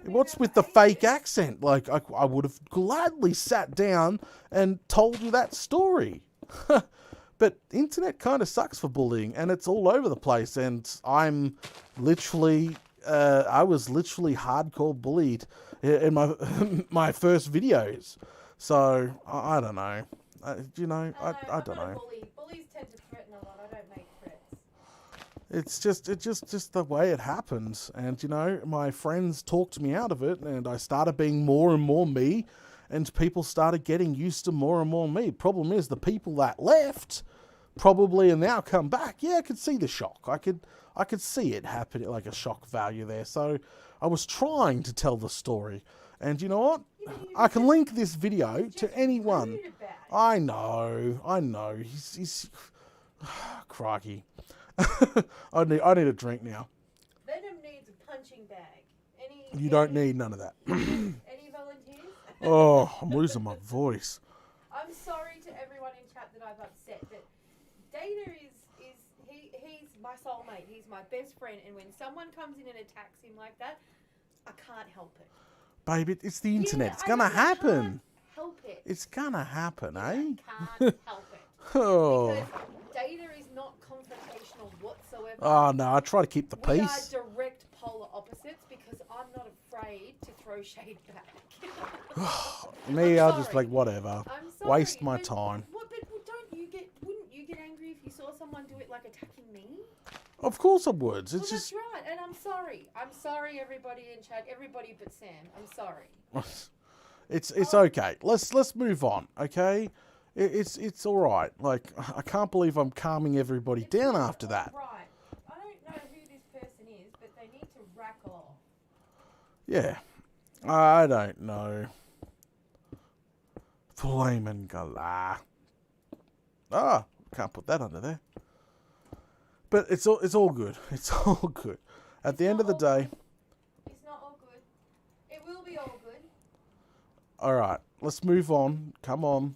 What's with the fake accent? Like, I would have gladly sat down and told you that story. But internet kind of sucks for bullying, and it's all over the place. And I'm literally, I was literally hardcore bullied in my my first videos. So I don't know. I don't I'm not know. a bully. Bullies tend to threaten a lot. I don't make threats. It's just the way it happens. And, my friends talked me out of it, and I started being more and more me, and people started getting used to more and more me. Problem is, the people that left probably and now come back. Yeah, I could see the shock. I could see it happen, like a shock value there. So I was trying to tell the story. And you know what? I can link this video to anyone. Rude about it. I know. He's crikey. I need a drink now. Venom needs a punching bag. You don't need none of that. Any volunteers? Oh, I'm losing my voice. I'm sorry to everyone in chat that I've upset, but Data he's my soulmate. He's my best friend, and when someone comes in and attacks him like that, I can't help it. Babe, it's the internet. Yeah, It's gonna happen. Can't help it. It's gonna happen, I eh? can't help it. Oh. Because Data is not confrontational whatsoever. Oh no, I try to keep the We peace. are direct polar opposites because I'm not afraid to throw shade back. Me, I'm I'll just sorry. like whatever. I'm sorry. Waste my but time. Wouldn't you get angry if you saw someone do it like attacking me? Of course I would. It's Well, just that's right, and I'm sorry. I'm sorry, everybody in chat, everybody but Sam. I'm sorry. it's okay. Let's move on, okay? It's all right. Like I can't believe I'm calming everybody It's down not after that. Right. I don't know who this person is, but they need to rack off. Yeah, I don't know. Flamin' Gala. Ah, can't put that under there. But it's all good. It's all good. At the end of the day, It's not all good. It will be all good. all right. Let's move on. Come on.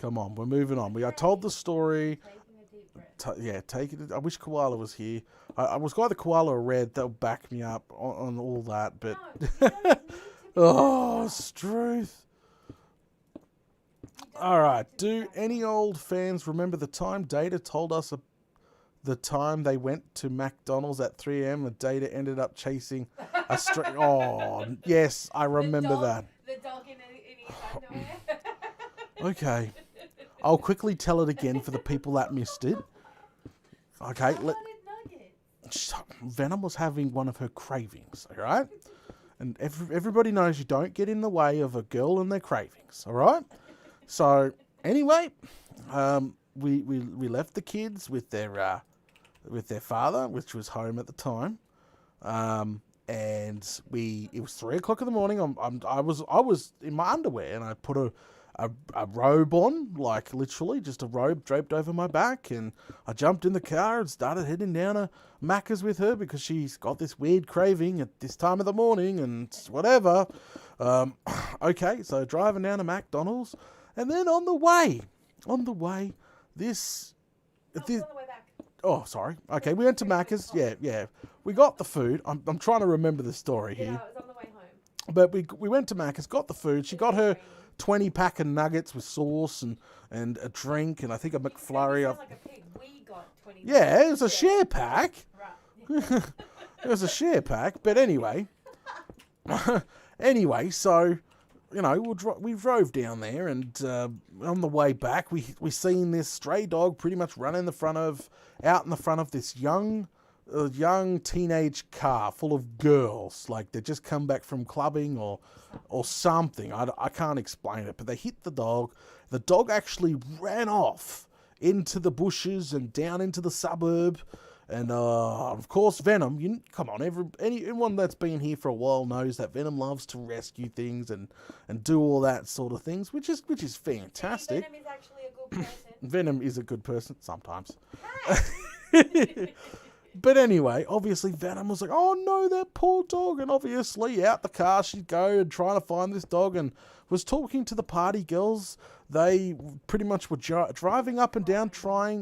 We're moving on. I told the story. Taking a deep breath. Take it. I wish Koala was here. I was glad the Koala read. That'll back me up on all that. But No, you don't need to be oh, backed up. Struth. You don't All right. need to be Do backed any old fans remember the time Data told us the time they went to McDonald's at 3 a.m. and Data ended up chasing a stray? Oh, yes, I remember that. The dog in his underwear. Okay. I'll quickly tell it again for the people that missed it. Okay. I wanted nuggets. Venom was having one of her cravings, all right? And everybody knows you don't get in the way of a girl and their cravings, all right? So, anyway, we left the kids with their father, which was home at the time. And it was 3 o'clock in the morning. I was in my underwear, and I put a robe on, like literally just a robe draped over my back, and I jumped in the car and started heading down to Macca's with her because she's got this weird craving at this time of the morning and whatever. Okay, so driving down to McDonald's, and then on the way, this. On the way back. Oh, sorry. Okay, we went to Macca's. Yeah. We got the food. I'm trying to remember the story Yeah, here. it was on the way home. But we went to Macca's, got the food. She got her 20-pack of nuggets with sauce and a drink, and I think a McFlurry. You sound like a pig. We got 20. Yeah, it was a share pack. Right. It was a share pack. But anyway. So, we drove down there, and on the way back, we seen this stray dog pretty much out in the front of this young teenage car full of girls, like they just come back from clubbing or something. I can't explain it, but they hit the dog. The dog actually ran off into the bushes and down into the suburb. And of course, Venom. Come on, anyone that's been here for a while knows that Venom loves to rescue things and do all that sort of things, which is fantastic. Venom is actually a good person. Venom is a good person sometimes. Hey! But anyway, obviously Venom was like, oh no, that poor dog. And obviously out the car she'd go and trying to find this dog, and was talking to the party girls. They pretty much were driving up and down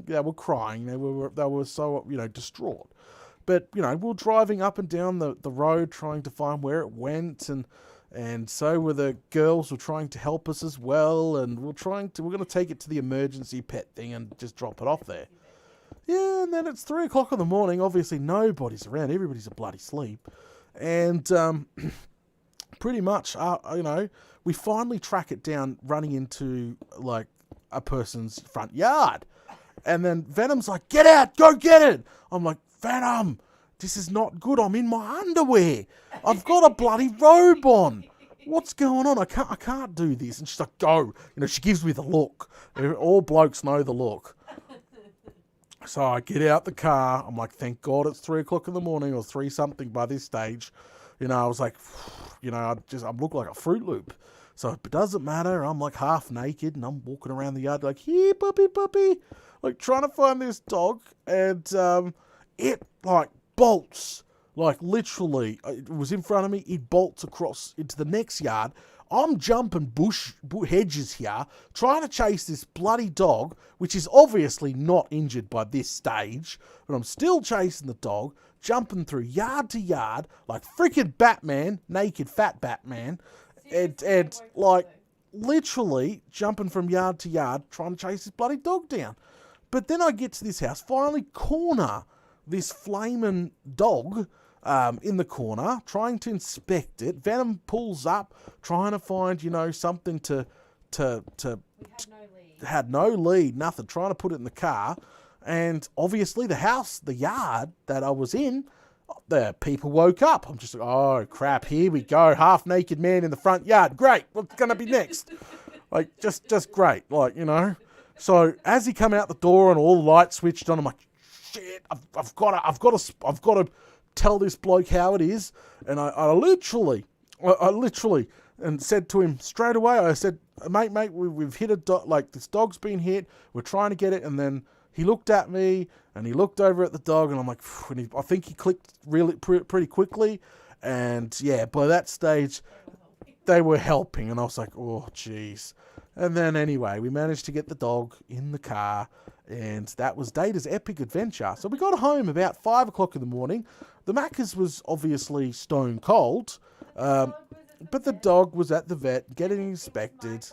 they were crying. They were so, distraught. But, we're driving up and down the road trying to find where it went, and so were the girls were trying to help us as well, and we're going to take it to the emergency pet thing and just drop it off there. Yeah, and then it's 3 o'clock in the morning. Obviously, nobody's around. Everybody's a bloody sleep. And Pretty much, we finally track it down running into, like, a person's front yard. And then Venom's like, get out, go get it. I'm like, Venom, this is not good. I'm in my underwear. I've got a bloody robe on. What's going on? I can't do this. And she's like, go. She gives me the look. All blokes know the look. So I get out the car. I'm like, thank God it's 3 o'clock in the morning or 3 something by this stage. I was like, I look like a Fruit Loop. So it doesn't matter. I'm like half naked and I'm walking around the yard like, here, puppy. Like trying to find this dog. And it like bolts. Like literally, it was in front of me. It bolts across into the next yard. I'm jumping hedges here, trying to chase this bloody dog, which is obviously not injured by this stage, but I'm still chasing the dog, jumping through yard to yard, like freaking Batman, naked fat Batman, and like literally jumping from yard to yard, trying to chase this bloody dog down. But then I get to this house, finally corner this flaming dog, in the corner, trying to inspect it. Venom pulls up, trying to find, something to We had no lead. had no lead, nothing, trying to put it in the car. And obviously the yard that I was in, the people woke up. I'm just like, oh crap, here we go. Half naked man in the front yard. Great. What's going to be next? Like, just great. Like, So as he come out the door and all the lights switched on, I'm like, shit, I've got to tell this bloke how it is. And I literally and said to him straight away, I said, mate, we've hit a dog, like this dog's been hit, we're trying to get it. And then he looked at me and he looked over at the dog and I'm like, and I think he clicked really pretty quickly. And yeah, by that stage they were helping and I was like, oh geez. And then anyway, we managed to get the dog in the car, and that was Data's epic adventure. So we got home about 5 o'clock in the morning. The Macca's was obviously stone cold, but the dog was at the vet getting inspected.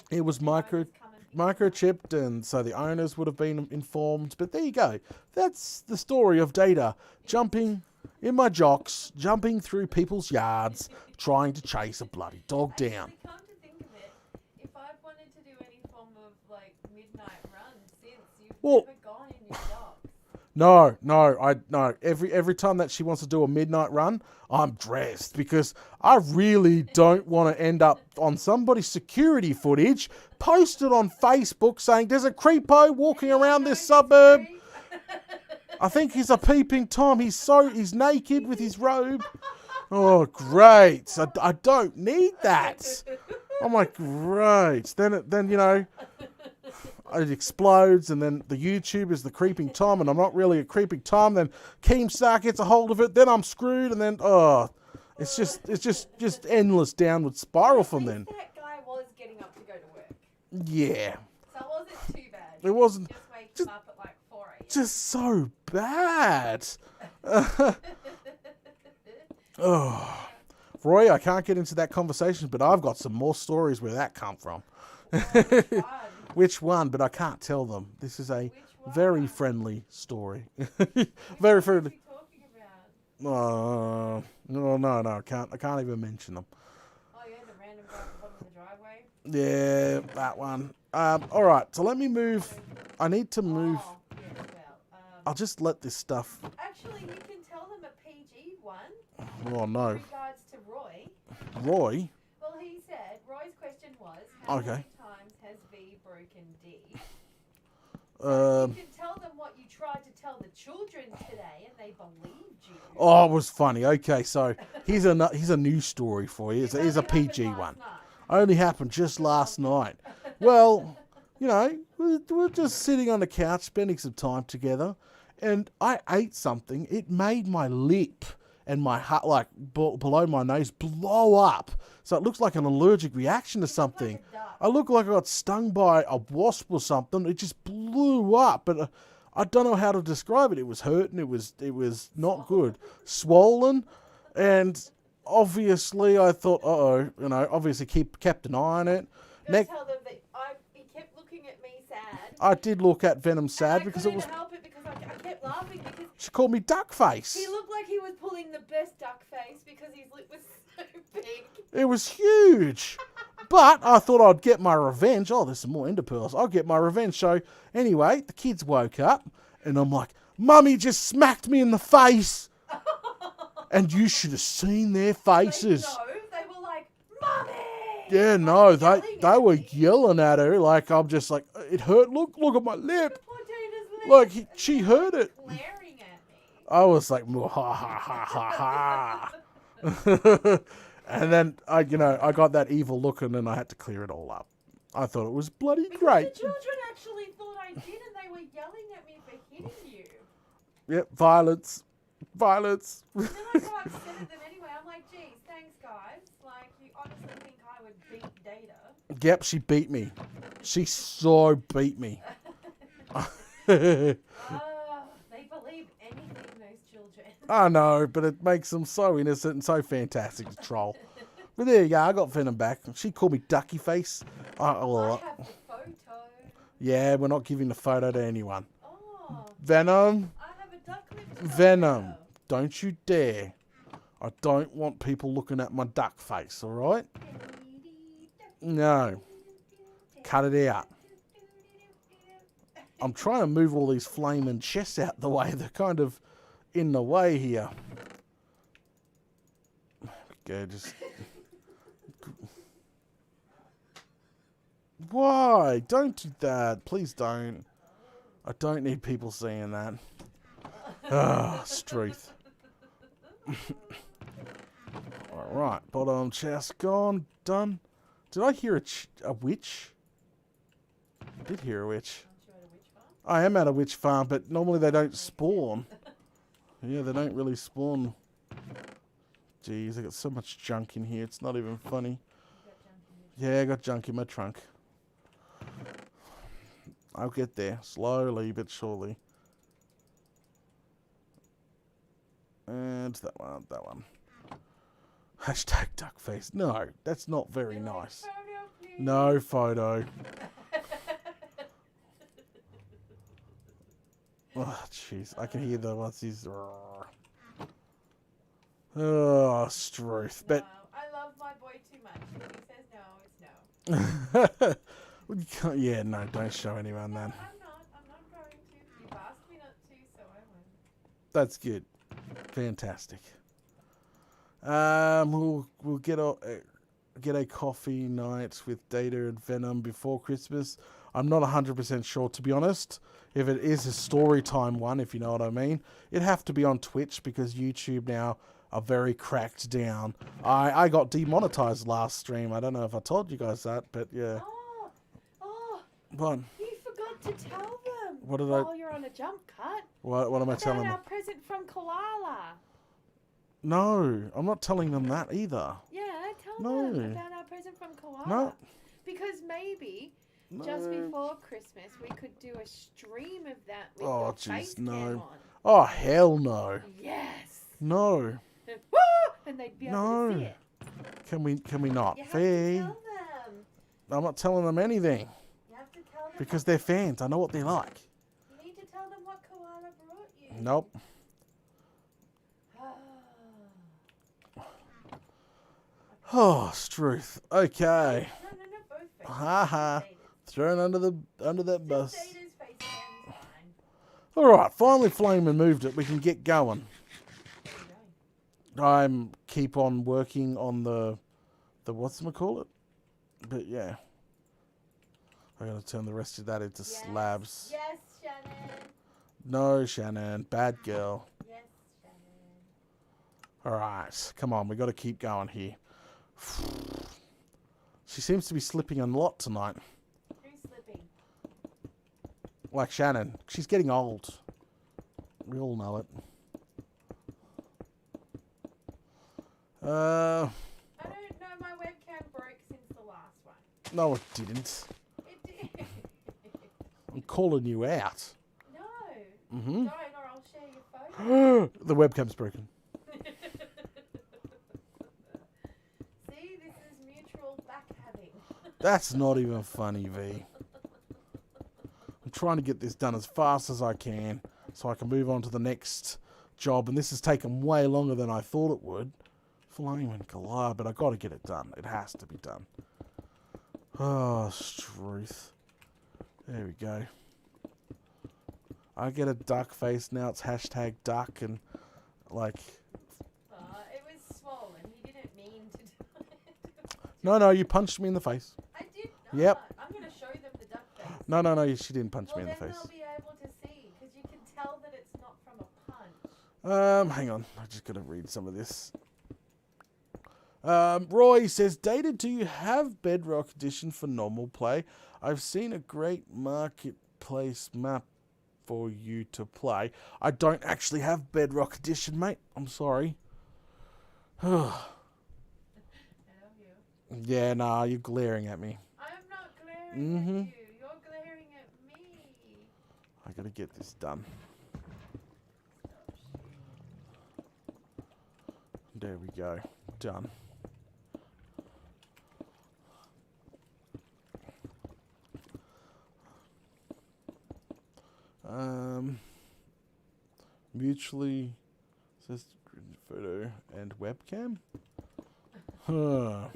It was microchipped, and so the owners would have been informed. But there you go. That's the story of Data jumping in my jocks, jumping through people's yards, trying to chase a bloody dog down. Come to think of it, if I've wanted to do any form of like midnight run since, you've never gone in your jocks. No. Every time that she wants to do a midnight run, I'm dressed because I really don't want to end up on somebody's security footage posted on Facebook saying there's a creepo walking around this suburb. I think he's a peeping Tom. He's naked with his robe. Oh, great. I don't need that. I'm like, great. Then it explodes, and then the YouTube is the creeping Tom, and I'm not really a creeping Tom. Then Keemstar gets a hold of it, then I'm screwed, and then it's just endless downward spiral from then. That guy was getting up to go to work, Yeah, so it wasn't too bad. it wasn't Just wake him up at like 4 a.m. just so bad. Oh, Roy, I can't get into that conversation, but I've got some more stories where that come from. Which one? But I can't tell them. This is a very friendly story. Very friendly. What are you talking about? No. I can't even mention them. Oh yeah, the random guy at the bottom of the driveway. Yeah, that one. All right. So let me move. I need to move. Oh, yeah, well, I'll just let this stuff. actually, you can tell them a PG one. Oh In no, regards to Roy. Roy. Well, he said Roy's question was, how Okay. many times has V broken D? Um. You can tell them what you tried to tell the children today, and they believed you. Oh, it was funny. Okay, so here's a new story for you. Here's a PG one. Only happened just last night. Well, we're just sitting on the couch, spending some time together, and I ate something. It made my lip and my heart, like below my nose, blow up. So it looks like an allergic reaction to something. I look like I got stung by a wasp or something. It just blew up, but I don't know how to describe it. It was hurting. It was not good, swollen, and obviously I thought, obviously kept an eye on it. Tell them that he kept looking at me sad. I did look at Venom sad and because I it was. couldn't help it because I kept laughing because She called me duck face. he looked like he was pulling pulling the best duck face because his lip was so big. It was huge. But I thought I'd get my revenge. Oh, there's some more ender pearls. I'll get my revenge. So anyway, the kids woke up and I'm like, Mummy just smacked me in the face. And you should have seen their faces. They were like, Mummy! Yeah, no, they were yelling at her. Like, I'm just like, it hurt. Look at my lip. Poor Dana's lip. Like, she heard it. Glaring at me. I was like, ha ha ha ha ha. And then I got that evil look and then I had to clear it all up. I thought it was bloody great. The children actually thought I did and they were yelling at me for hitting you. Yep, violence. Violence. And then I got upset at them anyway. I'm like, geez, thanks guys. Like, you honestly think I would beat Data? Yep, she beat me. She so beat me. Oh, they believe anything, those children. I know, but it makes them so innocent and so fantastic to troll. But there you go, I got Venom back. She called me Ducky Face. I have the photo. Yeah, we're not giving the photo to anyone. Oh, Venom, I have a duck lip. Venom, don't you dare. I don't want people looking at my duck face, alright? No. Cut it out. I'm trying to move all these flaming chests out the way. They're kind of in the way here. Okay, just... Why? Don't do that. Please don't. I don't need people seeing that. Ah, Struth. Alright, bottom chest gone. Done. Did I hear a witch? I did hear a witch. I am at a witch farm, but normally they don't spawn. Yeah, they don't really spawn. Jeez, I got so much junk in here. It's not even funny. Yeah, I got junk in my trunk. I'll get there. Slowly but surely. And that one, that one. Hashtag duckface. No, that's not very nice. No photo. Oh, jeez. I can hear the what's his. Oh, Struth. But. No, I love my boy too much. If he says no, it's no. You can't, yeah, no, don't show anyone that. I'm not going to. You've asked me not to, so I won't. That's good. Fantastic. We'll get a coffee night with Data and Venom before Christmas. I'm not 100% sure, to be honest. If it is a story time one, if you know what I mean, it'd have to be on Twitch because YouTube now are very cracked down. I got demonetized last stream. I don't know if I told you guys that, but yeah. Oh, What? you forgot to tell them. What did while you're on a jump cut. What am I telling About them? our present from Koala. No, I'm not telling them that either. Yeah, tell them about our present from Koala. No. Because maybe just before Christmas we could do a stream of that with Oh, your jeez, face cam no. on. Oh, hell no. Yes. No. Woo! And they'd be able to see it. Can we not? You have Fee. to tell them. I'm not telling them anything. You have to tell them. Because they're fans. I know what they like. You need to tell them what Koala brought you. Nope. Oh, Struth. Okay. No, both faces. Haha. Thrown under that bus. Just Data's face cam is fine. Alright, finally Flamin' moved it. We can get going. I'm keep on working on the whatchamacallit? But yeah. I gotta turn the rest of that into slabs. Yes, Shannon. No, Shannon. Bad girl. Yes, Shannon. Alright, come on, we gotta keep going here. She seems to be slipping a lot tonight. Who's slipping? Like Shannon. She's getting old. We all know it. I don't know, my webcam broke since the last one. No, it didn't. It did. I'm calling you out. No. Mm-hmm. Don't, or I'll share your photo. The webcam's broken. See, this is mutual backhabbing. That's not even funny, V. I'm trying to get this done as fast as I can so I can move on to the next job, and this has taken way longer than I thought it would. Flame and Galar, but I got to get it done. It has to be done. Oh, Struth. There we go. I get a duck face now. It's hashtag duck, and like... It was swollen. He didn't mean to do it. No, you punched me in the face. I did not. Yep. I'm going to show them the duck face. No, she didn't punch me in the Well, then face. they'll be able to see, because you can tell that it's not from a punch. Hang on. I just got to read some of this. Roy says, Data, do you have Bedrock Edition for normal play? I've seen a great marketplace map for you to play. I don't actually have Bedrock Edition, mate. I'm sorry. I love you. Yeah, nah, you're glaring at me. I'm not glaring at you. You're glaring at me. I gotta get this done. There we go. Done. Mutually says photo and webcam. Huh.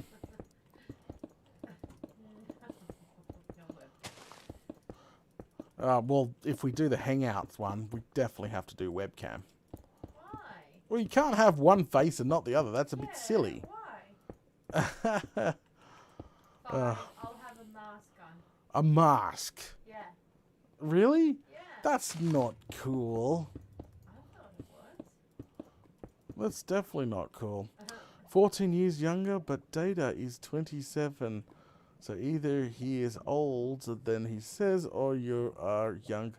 Well, if we do the Hangouts one, we definitely have to do webcam. Why? Well, you can't have one face and not the other. That's a bit silly. Why? Fine, I'll have a mask on. A mask? Yeah. Really? Yeah. That's not cool. I thought it was. That's definitely not cool. 14 years younger, but Data is 27. So either he is old than he says, or you are young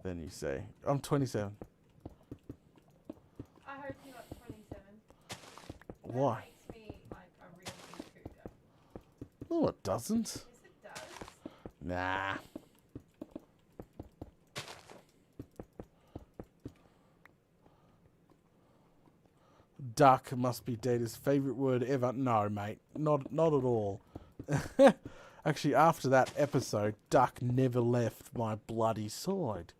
than you say. I'm 27. I hope you're not 27. Why? That makes me like a real big cougar. No, it doesn't. Yes, it does. Nah. Duck must be Data's favourite word ever. No, mate. Not at all. Actually, after that episode, duck never left my bloody side.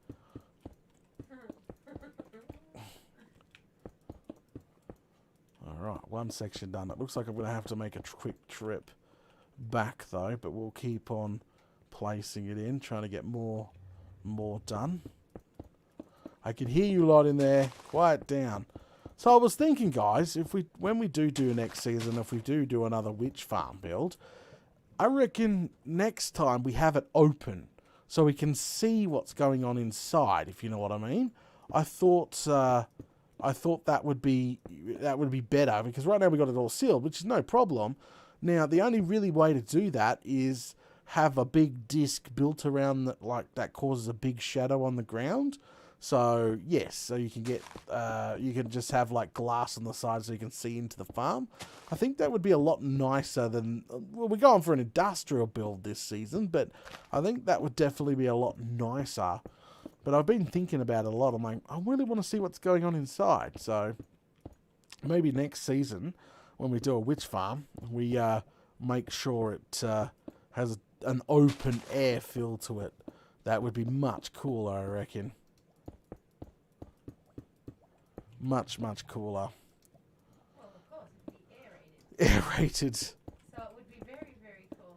Alright, one section done. It looks like I'm going to have to make a quick trip back, though, but we'll keep on placing it in, trying to get more done. I can hear you lot in there. Quiet down. So I was thinking, guys, when we do next season, if we do another witch farm build, I reckon next time we have it open so we can see what's going on inside, if you know what I mean. I thought that would be better, because right now we got it all sealed, which is no problem. Now the only really way to do that is have a big disc built around that causes a big shadow on the ground. So yes, so you can get you can just have like glass on the side so you can see into the farm. I think that would be a lot nicer than, well, we're going for an industrial build this season, but I think that would definitely be a lot nicer. But I've been thinking about it a lot. I'm like, I really want to see what's going on inside. So maybe next season when we do a witch farm, we make sure it has an open air feel to it. That would be much cooler, I reckon. Much cooler. Well, of course, it would be aerated. Aerated. So it would be very, very cool.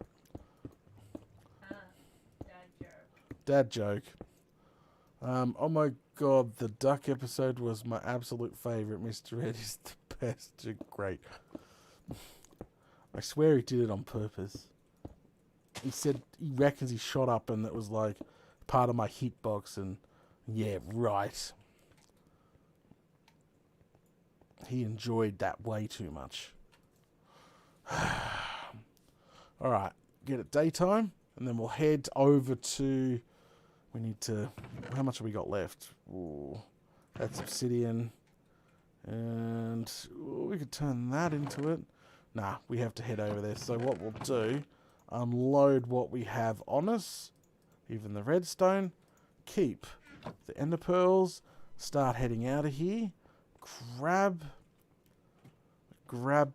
Dad joke. Dad joke. Oh my god, the duck episode was my absolute favourite. Mr. Ed is the best. You're great. I swear he did it on purpose. He said he reckons he shot up and it was like part of my hitbox, and yeah, right. He enjoyed that way too much. Alright, get it daytime, and then we'll head over to... We need to... How much have we got left? Ooh, that's obsidian. And we could turn that into it. Nah, we have to head over there. So what we'll do, unload what we have on us, even the redstone, keep the ender pearls, start heading out of here. Grab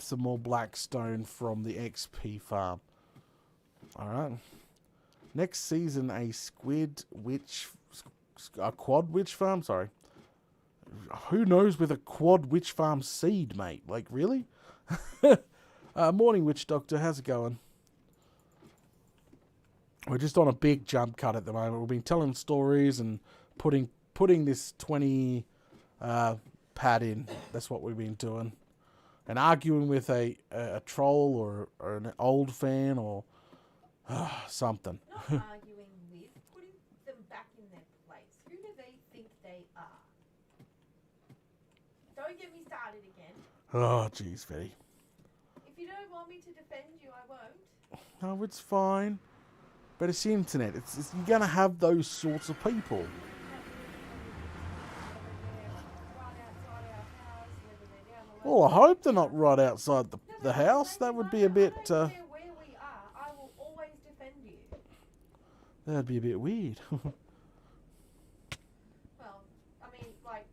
some more blackstone from the XP farm. Alright. Next season, a quad witch farm, sorry. who knows with a quad witch farm seed, mate? Like, really? Morning, Witch Doctor. How's it going? We're just on a big jump cut at the moment. We've been telling stories and putting this 20 pad in. That's what we've been doing. And arguing with a troll or an old fan or something. Not arguing with, putting them back in their place. Who do they think they are? Don't get me started again. Oh, jeez, Betty. If you don't want me to defend you, I won't. No, it's fine. But it's the internet. You're going to have those sorts of people. Well, I hope they're not right outside the house. That would be a bit... I don't care where we are. I will always defend you. That'd be a bit weird. Well, I mean, like,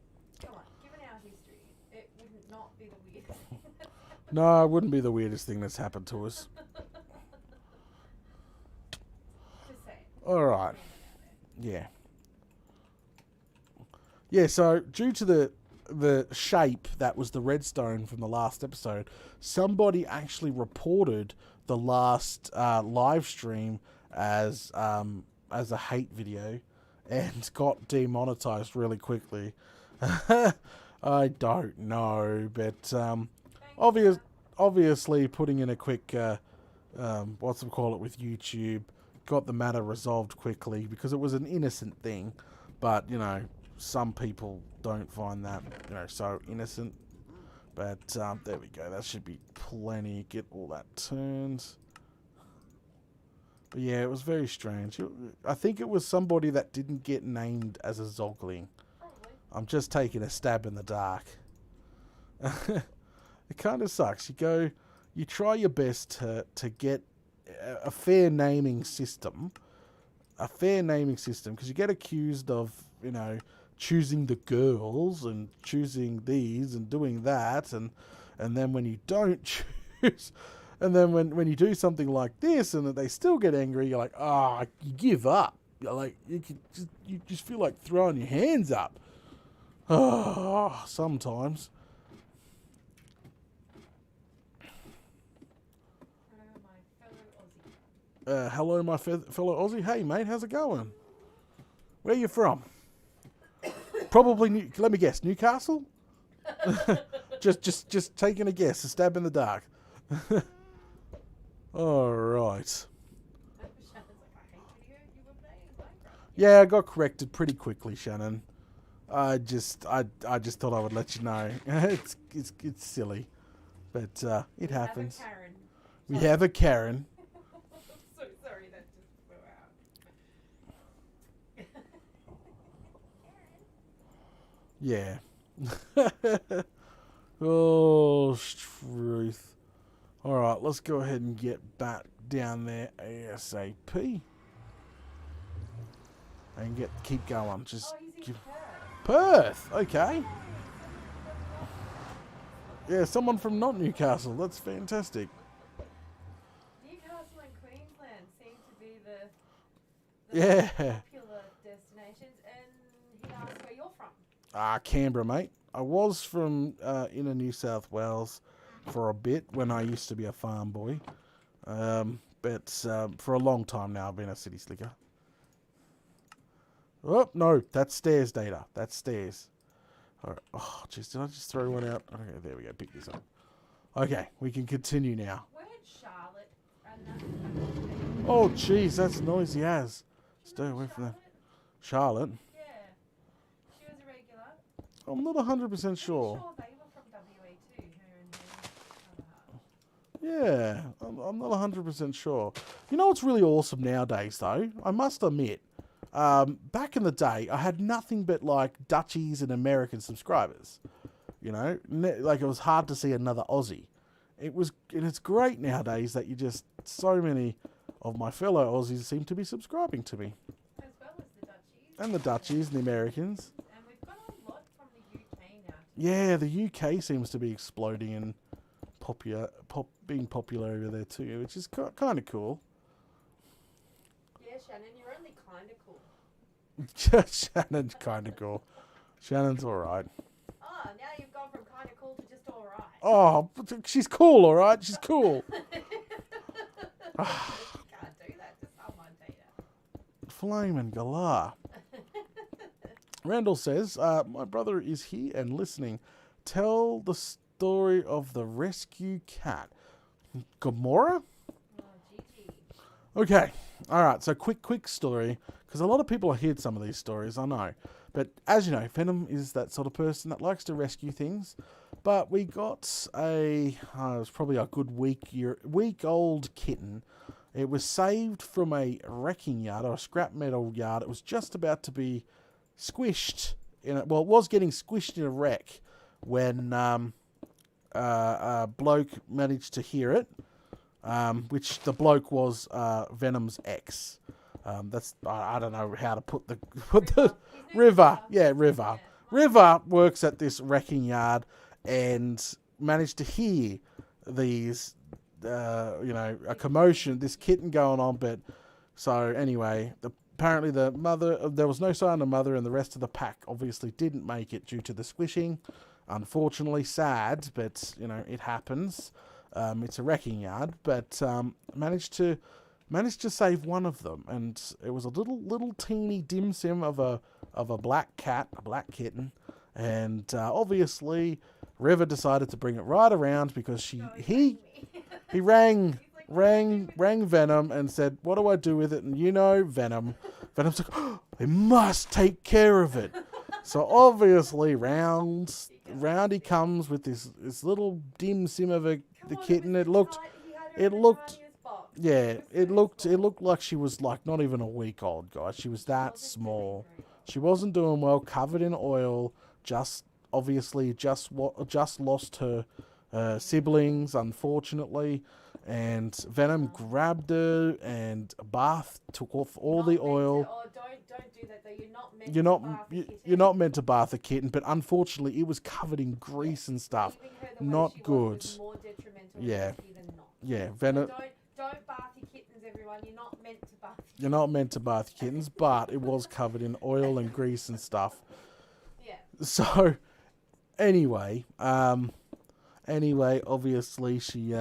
come on. Given our history, it wouldn't not be the weirdest thing. No, it wouldn't be the weirdest thing that's happened to us. Just saying. All right. Yeah. Yeah, so due to the shape that was the redstone from the last episode, somebody actually reported the last live stream as a hate video and got demonetized really quickly. I don't know, but obviously putting in a quick with YouTube got the matter resolved quickly because it was an innocent thing, but some people don't find that so innocent. But there we go. That should be plenty. Get all that turned. But yeah, it was very strange. I think it was somebody that didn't get named as a Zogling. Probably. I'm just taking a stab in the dark. It kind of sucks. You try your best to get a fair naming system. Because you get accused of, choosing the girls and choosing these and doing that, and then when you don't choose, and then when you do something like this and they still get angry, you're like, you give up. You're like, you just feel like throwing your hands up. Sometimes. Hello, my fellow Aussie. Hey, mate, how's it going? Where you from? Probably, let me guess, Newcastle? just taking a guess, a stab in the dark. All right. Yeah, I got corrected pretty quickly, Shannon. I just thought I would let you know. It's silly, but it happens. We have a Karen. So sorry, that just flew out. Yeah. Oh, truth. All right, let's go ahead and get back down there ASAP. And keep going. Just He's in Perth. Okay. Yeah, someone from not Newcastle. That's fantastic. Newcastle and Queensland seem to be the Yeah. popular destinations, and he asked where you're from. Canberra, mate. I was from inner New South Wales for a bit when I used to be a farm boy. But for a long time now, I've been a city slicker. Oh, no, that's stairs data. That's stairs. All right. Oh, jeez, did I just throw one out? Okay, there we go. Pick this up. Okay, we can continue now. Where had Charlotte and that? Oh, jeez, that's noisy as. Stay away from that. Charlotte? Yeah. She was a regular. I'm not 100% sure. I'm sure they were from WA too, her and her other half. Yeah, I'm not 100% sure. You know what's really awesome nowadays, though? I must admit, back in the day, I had nothing but, like, Dutchies and American subscribers. You know? Like, it was hard to see another Aussie. And it's great nowadays that so many of my fellow Aussies seem to be subscribing to me. As well as the Dutchies. And the Dutchies and the Americans. And we've got a lot from the UK now. Yeah, the UK seems to be exploding and being popular over there too, which is kind of cool. Yeah, Shannon, you're only kind of cool. Shannon's kind of cool. Shannon's all right. Now you've gone from kind of cool to just all right. Oh, but she's cool, all right? She's cool. You can't do that to someone, Peter. Flamin' galah. Randall says, my brother is here and listening. Tell the story of the rescue cat. Gamora? Oh, Gigi. Okay. All right. So quick story. Because a lot of people have heard some of these stories, I know. But as you know, Venom is that sort of person that likes to rescue things. But we got it was probably a good week-old kitten. It was saved from a wrecking yard or a scrap metal yard. It was just about to be squished it was getting squished in a wreck when a bloke managed to hear it, which the bloke was Venom's ex. That's I don't know how to put the River. Yeah, River. River works at this wrecking yard and managed to hear these, a commotion, this kitten going on. But so anyway, apparently the mother, there was no sign of the mother, and the rest of the pack obviously didn't make it due to the squishing. Unfortunately, sad, but it happens. It's a wrecking yard, but managed to save one of them, and it was a little teeny dim sim of a black cat, a black kitten, and obviously River decided to bring it right around because he rang Venom and said, "What do I do with it?" And Venom's like, "Oh, they must take care of it." So obviously round he comes with this little dim sim of the kitten. It looked like she was like not even a week old, guys. She was that small. She wasn't doing well, covered in oil. Just lost her siblings, unfortunately. And Venom grabbed her and took off all the oil. Don't do that though. You're not meant to bath a kitten, but unfortunately it was covered in grease and stuff. Not good. More detrimental Yeah. than not. Yeah, Venom. Don't bath your kittens, everyone. You're not meant to bath. You're not meant to bath kittens, but it was covered in oil and grease and stuff. Yeah. So, anyway, obviously she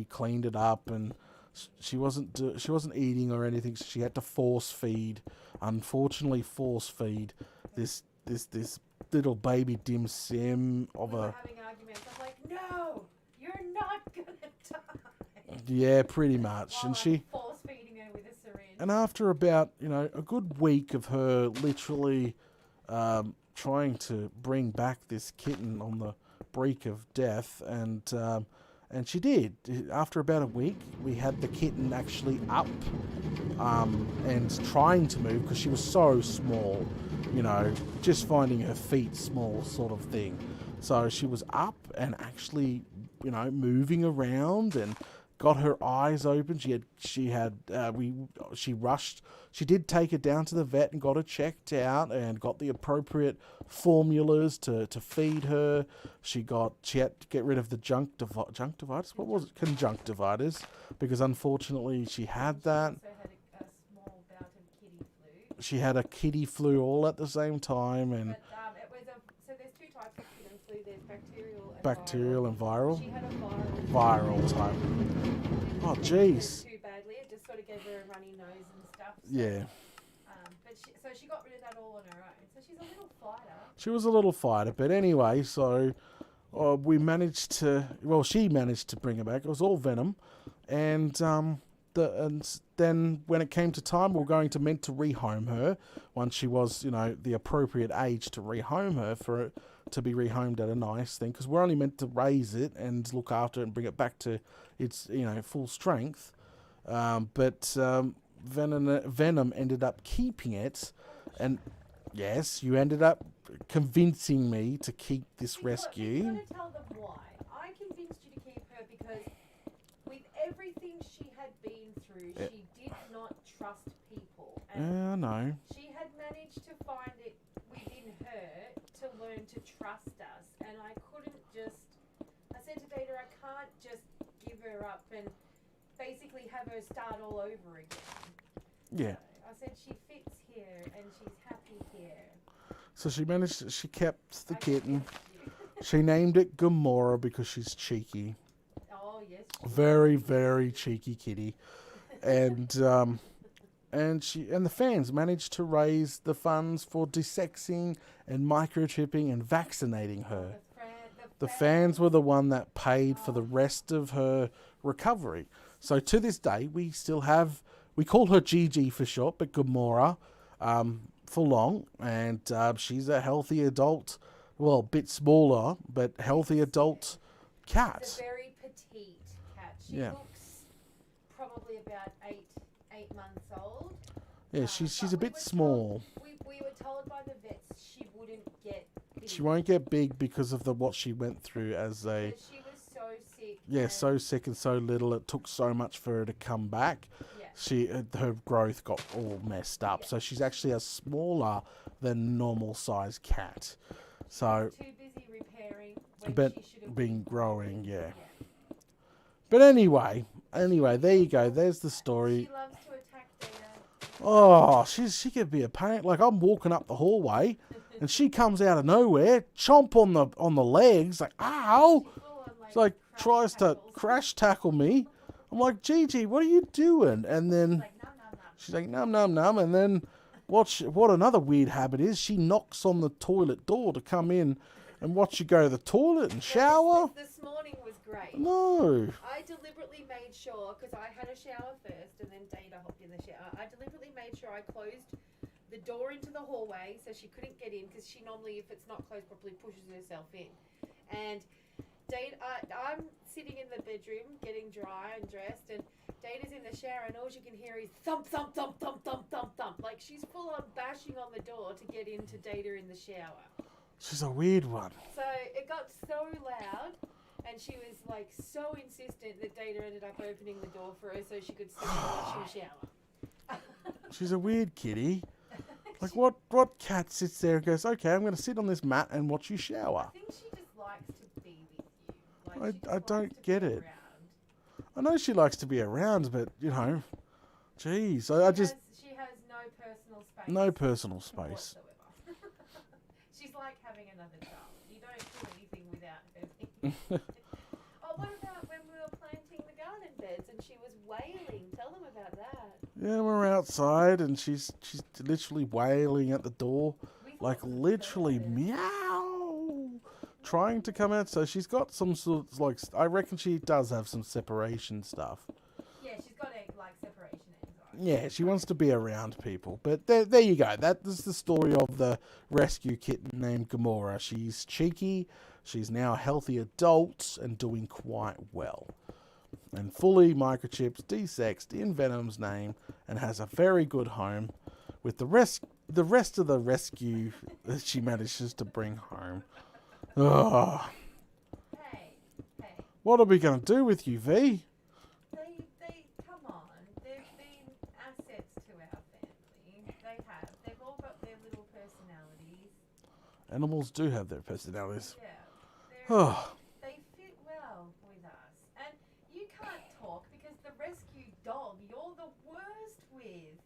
cleaned it up, and she wasn't eating or anything. So she had to force feed this little baby dim sim of we a. were having arguments. I'm like, no, you're not gonna die. Yeah, pretty much, While and I'm force feeding her with a syringe. And after about a good week of her literally trying to bring back this kitten on the brink of death, and she did. After about a week, we had the kitten actually up and trying to move because she was so small, just finding her feet small sort of thing. So she was up and actually, moving around and got her eyes open. She rushed. She did take her down to the vet and got her checked out and got the appropriate formulas to feed her. She had to get rid of the conjunctivitis. What was it? Conjunctivitis, because unfortunately she had that. Also had a small bout of kitty flu. She had a kitty flu all at the same time, and But it was so there's two types of kitten flu. There's bacterial and viral. She had a Viral type. Oh, jeez. Too badly. It just sort of gave her a runny nose and stuff. So, Yeah. But she got rid of that all on her own. So she's a little fighter. She was a little fighter, but anyway, so we managed to. Well, she managed to bring her back. It was all Venom, and then when it came to time, we were meant to rehome her once she was, the appropriate age to rehome her for it to be rehomed at a nice thing, because we're only meant to raise it and look after it and bring it back to its full strength. But Venom ended up keeping it, and yes, you ended up convincing me to keep this rescue. You got to tell them why. I convinced you to keep her because with everything she had been through, she did not trust people. Yeah, I know. She had managed to find it within her to learn to trust us, and I couldn't just. I said to Data, I can't just give her up and basically have her start all over again. Yeah. So I said she fits here and she's happy here. So she managed. She kept the I kitten. guess you. She named it Gamora because she's cheeky. Oh yes. Very, very cheeky kitty. And the fans managed to raise the funds for desexing and microchipping and vaccinating her. The fans were the one that paid for the rest of her recovery. So to this day, we call her Gigi for short, but Gamora for long, and she's a healthy adult, well, a bit smaller, but healthy adult cat. It's a very petite cat. She Yeah. looks probably about eight months old. Yeah, she's but a we bit were small. We were told by the vets she wouldn't get big. She won't get big because of what she went through as a... Because she was so sick. Yeah, and- so sick and so little. It took so much for her to come back. Yeah. Her growth got all messed up. Yeah. So she's actually a smaller than normal size cat. So, Too busy repairing when but she should have been growing, yeah. Yeah. But anyway, there you go. There's the story. She loves to attack Data. Oh, she could be a pain. Like I'm walking up the hallway, and she comes out of nowhere, chomp on the legs, like ow. Full on, It's like crash tries to tackles. crash tackle me. I'm like, Gigi, what are you doing? And then Like, nom, nom, nom. she's like, num num num. And then what another weird habit is, she knocks on the toilet door to come in and watch you go to the toilet and shower. This morning was great. No. I deliberately made sure, because I had a shower first and then Data hopped in the shower. I deliberately made sure I closed the door into the hallway so she couldn't get in, because she normally, if it's not closed properly, pushes herself in. And I'm sitting in the bedroom getting dry and dressed, and Data's in the shower, and all you can hear is thump, thump, thump, thump, thump, thump, thump. Like she's full on bashing on the door to get into Data in the shower. She's a weird one. So it got so loud, and she was like so insistent that Data ended up opening the door for her so she could sit and watch him shower. She's a weird kitty. Like what cat sits there and goes, okay, I'm going to sit on this mat and watch you shower? I think she just likes to be with you. Like, I- she just I wants don't to get be it. around. I know she likes to be around, but geez, I just She has no personal space. no personal space. Whatsoever. She's like having another child. You don't do anything without her. Oh, what about when we were planting the garden beds and she was wailing? Tell them about that. Yeah, we're outside and she's literally wailing at the door, We thought like it was literally birds. meow, trying to come out. So she's got some sort of, like, I reckon she does have some separation stuff. Yeah, she's got like separation anxiety. Yeah, she wants to be around people. But there you go. That is the story of the rescue kitten named Gamora. She's cheeky. She's now a healthy adult and doing quite well. And fully microchipped, desexed in Venom's name, and has a very good home with the rest of the rescue that she manages to bring home. Ugh. Hey, What are we going to do with you, V? they come on. They've been assets to our family. They have. They've all got their little personalities. Animals do have their personalities. Yeah. Oh, They fit well with us. And you can't talk because the rescue dog you're the worst with.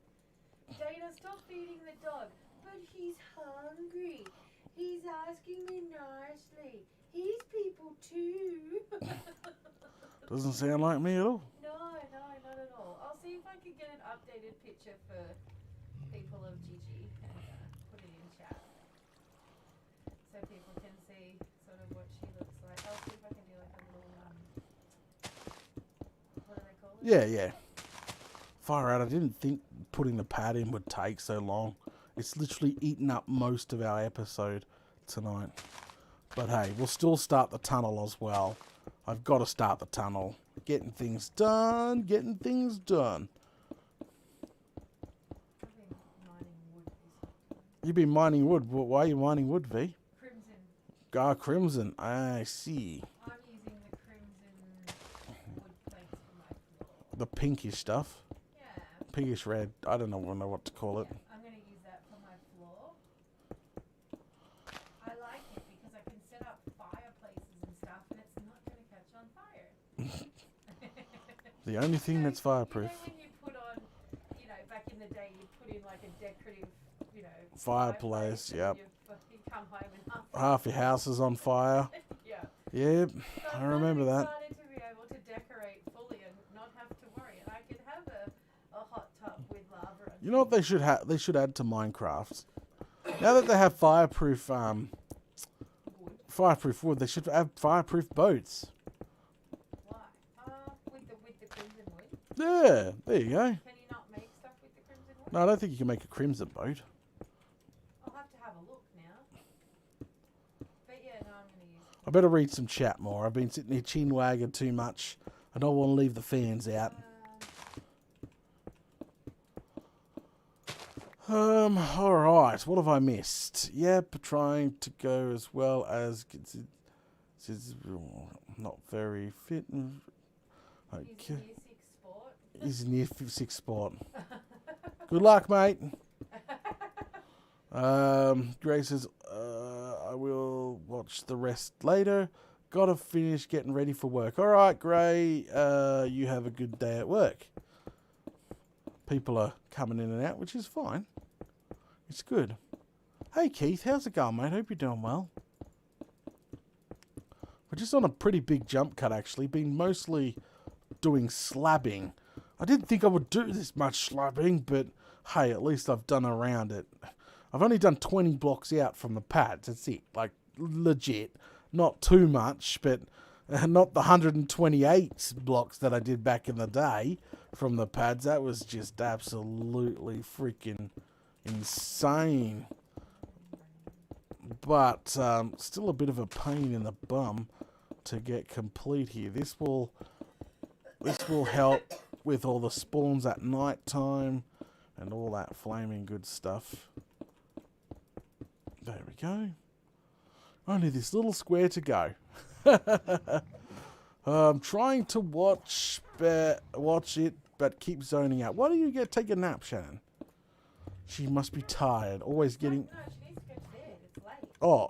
Data, stop feeding the dog. But he's hungry. He's asking me nicely. He's people too. doesn't sound like me at all. No, not at all. I'll see if I can get an updated picture for people of Gigi and put it in chat. So people can see sort of what she looks like. I'll see if I can do like a little, what do they call it? Yeah. Far out. I didn't think putting the pad in would take so long. It's literally eaten up most of our episode tonight. But hey, we'll still start the tunnel as well. I've got to start the tunnel. Getting things done. I've been mining wood this whole time. You've been mining wood. Why are you mining wood, V? Crimson. Crimson. I see. I'm using the crimson wood planks for my floor. The pinkish stuff. Yeah. Pinkish red. I don't know what to call it. Yeah, I'm going to use that for my floor. I like it because I can set up fireplaces and stuff and it's not going to catch on fire. The only thing that's fireproof. You know when you put on, back in the day you put in like a decorative, Fireplace, and yep. you come home and Half your house is on fire. yeah. Yep, So I I'm remember that. excited to be able to decorate fully and not have to worry. And I could have a hot tub with lava. You know what they should have? They should add to Minecraft. Now that they have fireproof wood, they should have fireproof boats. Why? With the crimson wood. Yeah, there you go. Can you not make stuff with the crimson wood? No, I don't think you can make a crimson boat. I'll have to have a look now. But yeah, no, I'm gonna use. I better read some chat more. I've been sitting here chin wagging too much. I don't want to leave the fans out. Alright, what have I missed? Yep, trying to go as well as... Not very fit. Okay. He's He's in year 6 sport. Good luck, mate. Grace says, I will watch the rest later. Gotta finish getting ready for work. Alright, Gray, you have a good day at work. People are coming in and out, which is fine. It's good. Hey, Keith, how's it going, mate? Hope you're doing well. We're just on a pretty big jump cut, actually. Been mostly doing slabbing. I didn't think I would do this much slabbing, but hey, at least I've done around it. I've only done 20 blocks out from the pads. That's it. Like, legit. Not too much, but not the 128 blocks that I did back in the day from the pads. That was just absolutely freaking insane. But still a bit of a pain in the bum to get complete here. This will help with all the spawns at night time and all that flaming good stuff. There we go. Only this little square to go. I'm trying to watch it, but keep zoning out. Why don't you take a nap, Shannon? She must be tired. Always getting... No, she needs to go to bed. It's late. Oh,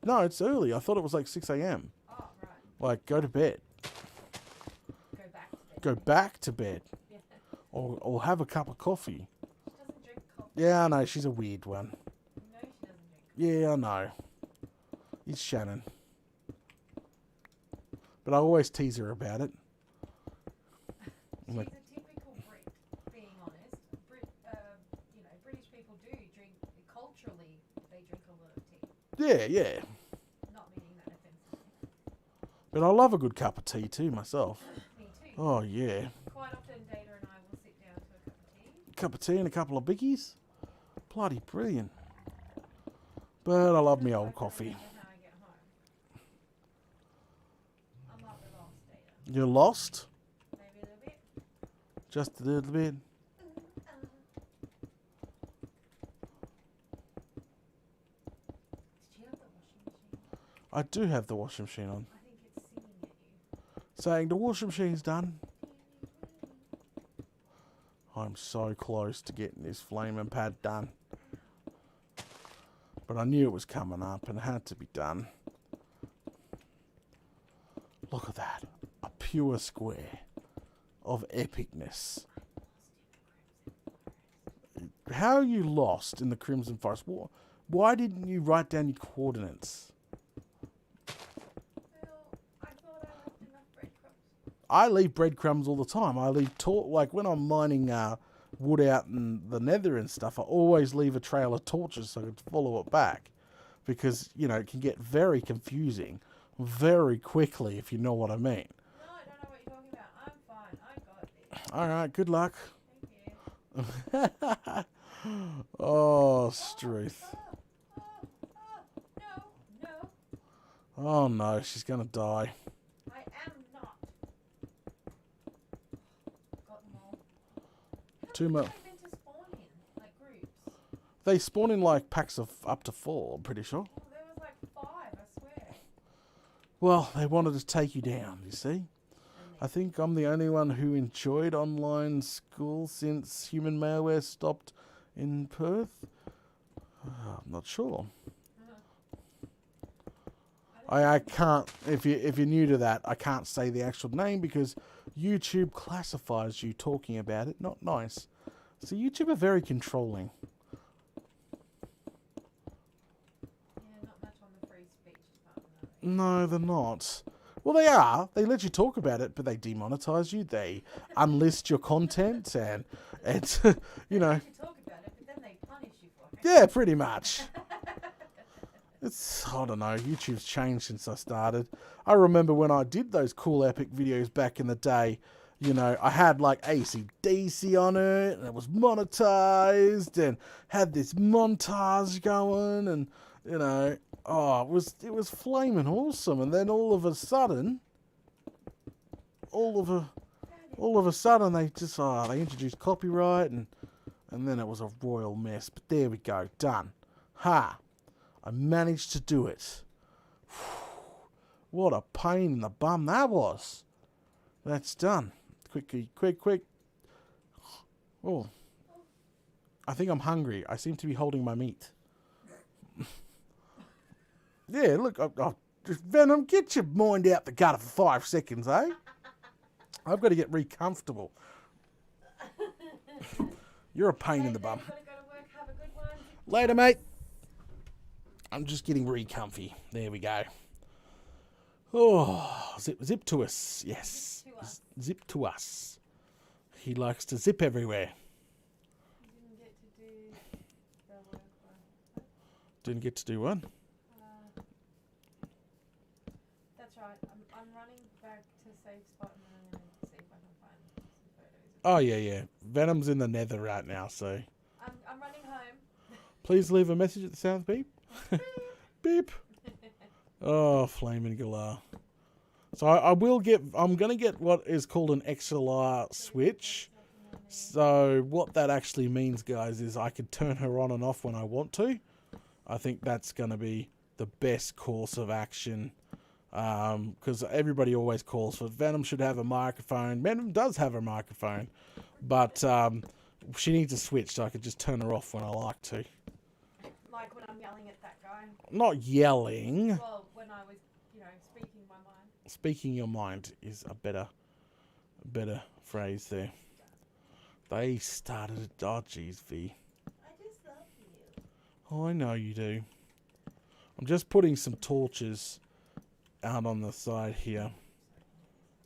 no, it's early. I thought it was like 6 a.m. Oh, right. Like, go to bed. Go back to bed. Go back to bed. Yeah. Or have a cup of coffee. She doesn't drink coffee. Yeah, I know. She's a weird one. No, she doesn't drink coffee. Yeah, I know. It's Shannon. But I always tease her about it. I'm She's like, a typical Brit, being honest. British people do drink, culturally, they drink a lot of tea. yeah. Not meaning that offensively. But I love a good cup of tea too, myself. Me too. Oh, yeah. Quite often, Data and I will sit down to a cup of tea. Cup of tea and a couple of biggies. Bloody brilliant. But I love me old coffee. How I get home. I'm not the lost Data. You're lost? Maybe a little bit. Just a little bit. Did you have the washing machine? I do have the washing machine on. I think it's singing at you. Saying the washing machine's done. I'm so close to getting this flaming pad done. But I knew it was coming up and it had to be done. Look at that. A pure square of epicness. How are you lost in the Crimson Forest? Why didn't you write down your coordinates? Well, I thought I left enough breadcrumbs. I leave breadcrumbs all the time. I leave like when I'm mining wood out in the nether and stuff, I always leave a trail of torches so I can follow it back. Because, it can get very confusing very quickly, if you know what I mean. No, I don't know what you're talking about. I'm fine. I got this. Alright, good luck. Thank you. Oh, Struth. No. Oh no, she's gonna die. I am not. Got them all. Too much. How many are meant to spawn in? Like groups? They spawn in like packs of up to 4, I'm pretty sure. Oh, there was like 5, I swear. Well, they wanted to take you down, you see. I think I'm the only one who enjoyed online school since human malware stopped in Perth. I'm not sure. I can't, if you're new to that, I can't say the actual name because YouTube classifies you talking about it. Not nice. So YouTube are very controlling. Yeah, No, they're not. Well, they are. They let you talk about it, but they demonetize you. They unlist your content and you know, They let you talk about it, but then they punish you for it. yeah, pretty much. I don't know, YouTube's changed since I started. I remember when I did those cool epic videos back in the day, you know, I had like AC/DC on it, and it was monetized, and had this montage going, and, you know, oh, it was flaming awesome. And then all of a sudden, they just, they introduced copyright, and then it was a royal mess. But there we go, done. Ha! I managed to do it. What a pain in the bum that was. That's done. Quick. Oh, I think I'm hungry. I seem to be holding my meat. Yeah, look, just Venom, get your mind out the gutter for 5 seconds, eh? I've got to get re-comfortable. You're a pain in the bum. Gotta go to work. Have a good one. Later, mate. I'm just getting re-comfy. There we go. Oh, zip to us. Yes. Zip to us. He likes to zip everywhere. You didn't get to do the work one. Didn't get to do one. That's right. I'm running back to safe spot and then I'm going to see if I can find some photos. Oh, yeah. Venom's in the nether right now, so... I'm running home. Please leave a message at the sound beep. Beep. Oh, Flaming Galar. So I'm going to get what is called an XLR switch. So what that actually means, guys, is I can turn her on and off when I want to. I think that's going to be the best course of action. Because everybody always calls for Venom should have a microphone. Venom does have a microphone. But she needs a switch so I could just turn her off when I like to. Like when I'm yelling at that guy. Not yelling. Well, when I was, speaking my mind. Speaking your mind is a better phrase there. They started it. Oh, jeez, V. I just love you. Oh, I know you do. I'm just putting some torches out on the side here.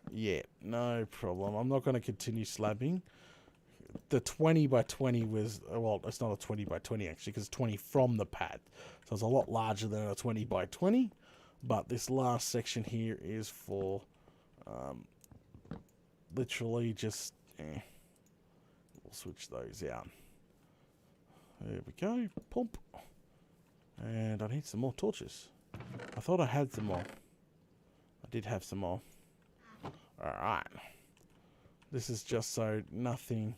Yeah, no problem. I'm not going to continue slabbing. The 20 by 20 was, well, it's not a 20 by 20 actually, because it's 20 from the pad. So it's a lot larger than a 20 by 20. But this last section here is for literally just, we'll switch those out. There we go, pump. And I need some more torches. I thought I had some more. I did have some more. Alright. This is just so nothing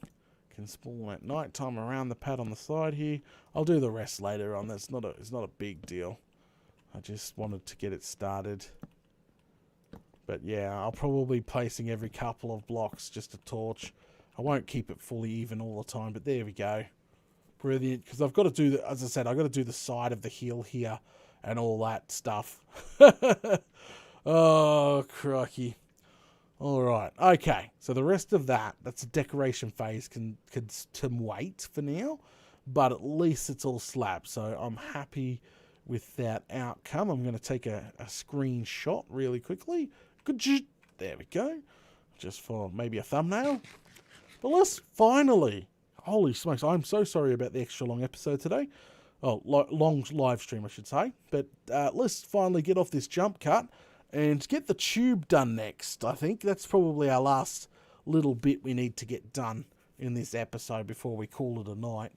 can spawn at night time around the pad on the side here. I'll do the rest later on. It's not a big deal. I just wanted to get it started. But yeah, I'll probably be placing every couple of blocks just a torch. I won't keep it fully even all the time, but there we go. Brilliant, because I've got to do as I said, I've got to do the side of the hill here and all that stuff. Oh, crikey. Alright, okay. So the rest of that's a decoration phase, can wait for now. But at least it's all slab. So I'm happy with that outcome. I'm going to take a screenshot really quickly. There we go. Just for maybe a thumbnail. But let's finally... Holy smokes, I'm so sorry about the extra long episode today. Oh, long live stream, I should say. But let's finally get off this jump cut and get the tube done next. I think that's probably our last little bit we need to get done in this episode before we call it a night.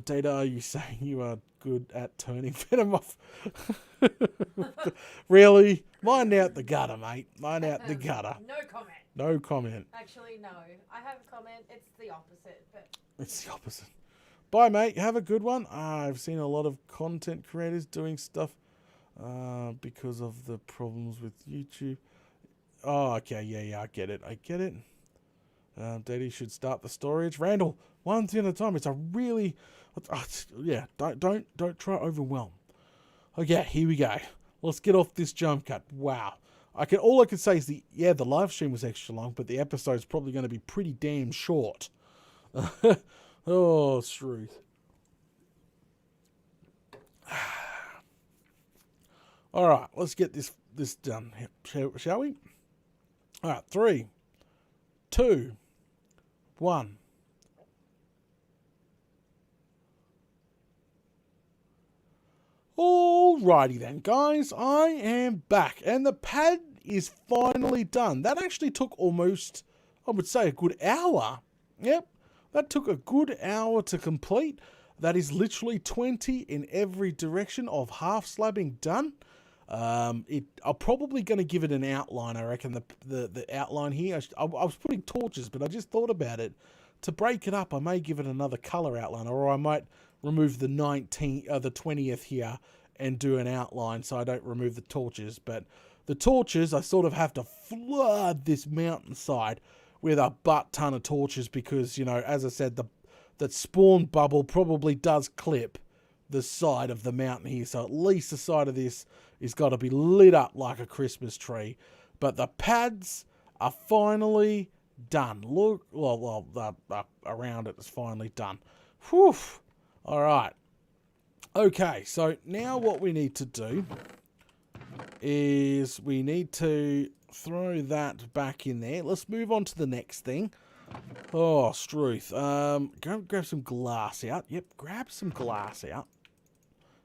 Data, are you saying you are good at turning Venom off? Really? Mine out the gutter, mate. Mine out the gutter. No comment. No comment. Actually, no. I have a comment. It's the opposite. But It's the opposite. Bye, mate. Have a good one. I've seen a lot of content creators doing stuff because of the problems with YouTube. Oh, okay. Yeah, I get it. Daddy should start the storage. Randall, one thing at a time. It's a really... yeah, don't try to overwhelm. Okay, here we go. Let's get off this jump cut. Wow. All I can say is the live stream was extra long, but the episode's probably going to be pretty damn short. Oh, truth. All right, let's get this done, shall we? All right, 3, 2, 1. Alrighty then, guys, I am back, and the pad is finally done. That actually took almost, I would say, a good hour. Yep, that took a good hour to complete. That is literally 20 in every direction of half slabbing done. I'm probably going to give it an outline, I reckon, the outline here. I was putting torches, but I just thought about it. To break it up, I may give it another colour outline, or I might remove the 20th here and do an outline so I don't remove the torches. But the torches, I sort of have to flood this mountainside with a butt ton of torches because, you know, as I said, that spawn bubble probably does clip the side of the mountain here. So at least the side of this is got to be lit up like a Christmas tree. But the pads are finally done. Look, well, around it is finally done. Whew. All right. Okay, so now what we need to do is we need to throw that back in there. Let's move on to the next thing. Oh, Struth. Grab some glass out. Yep, grab some glass out.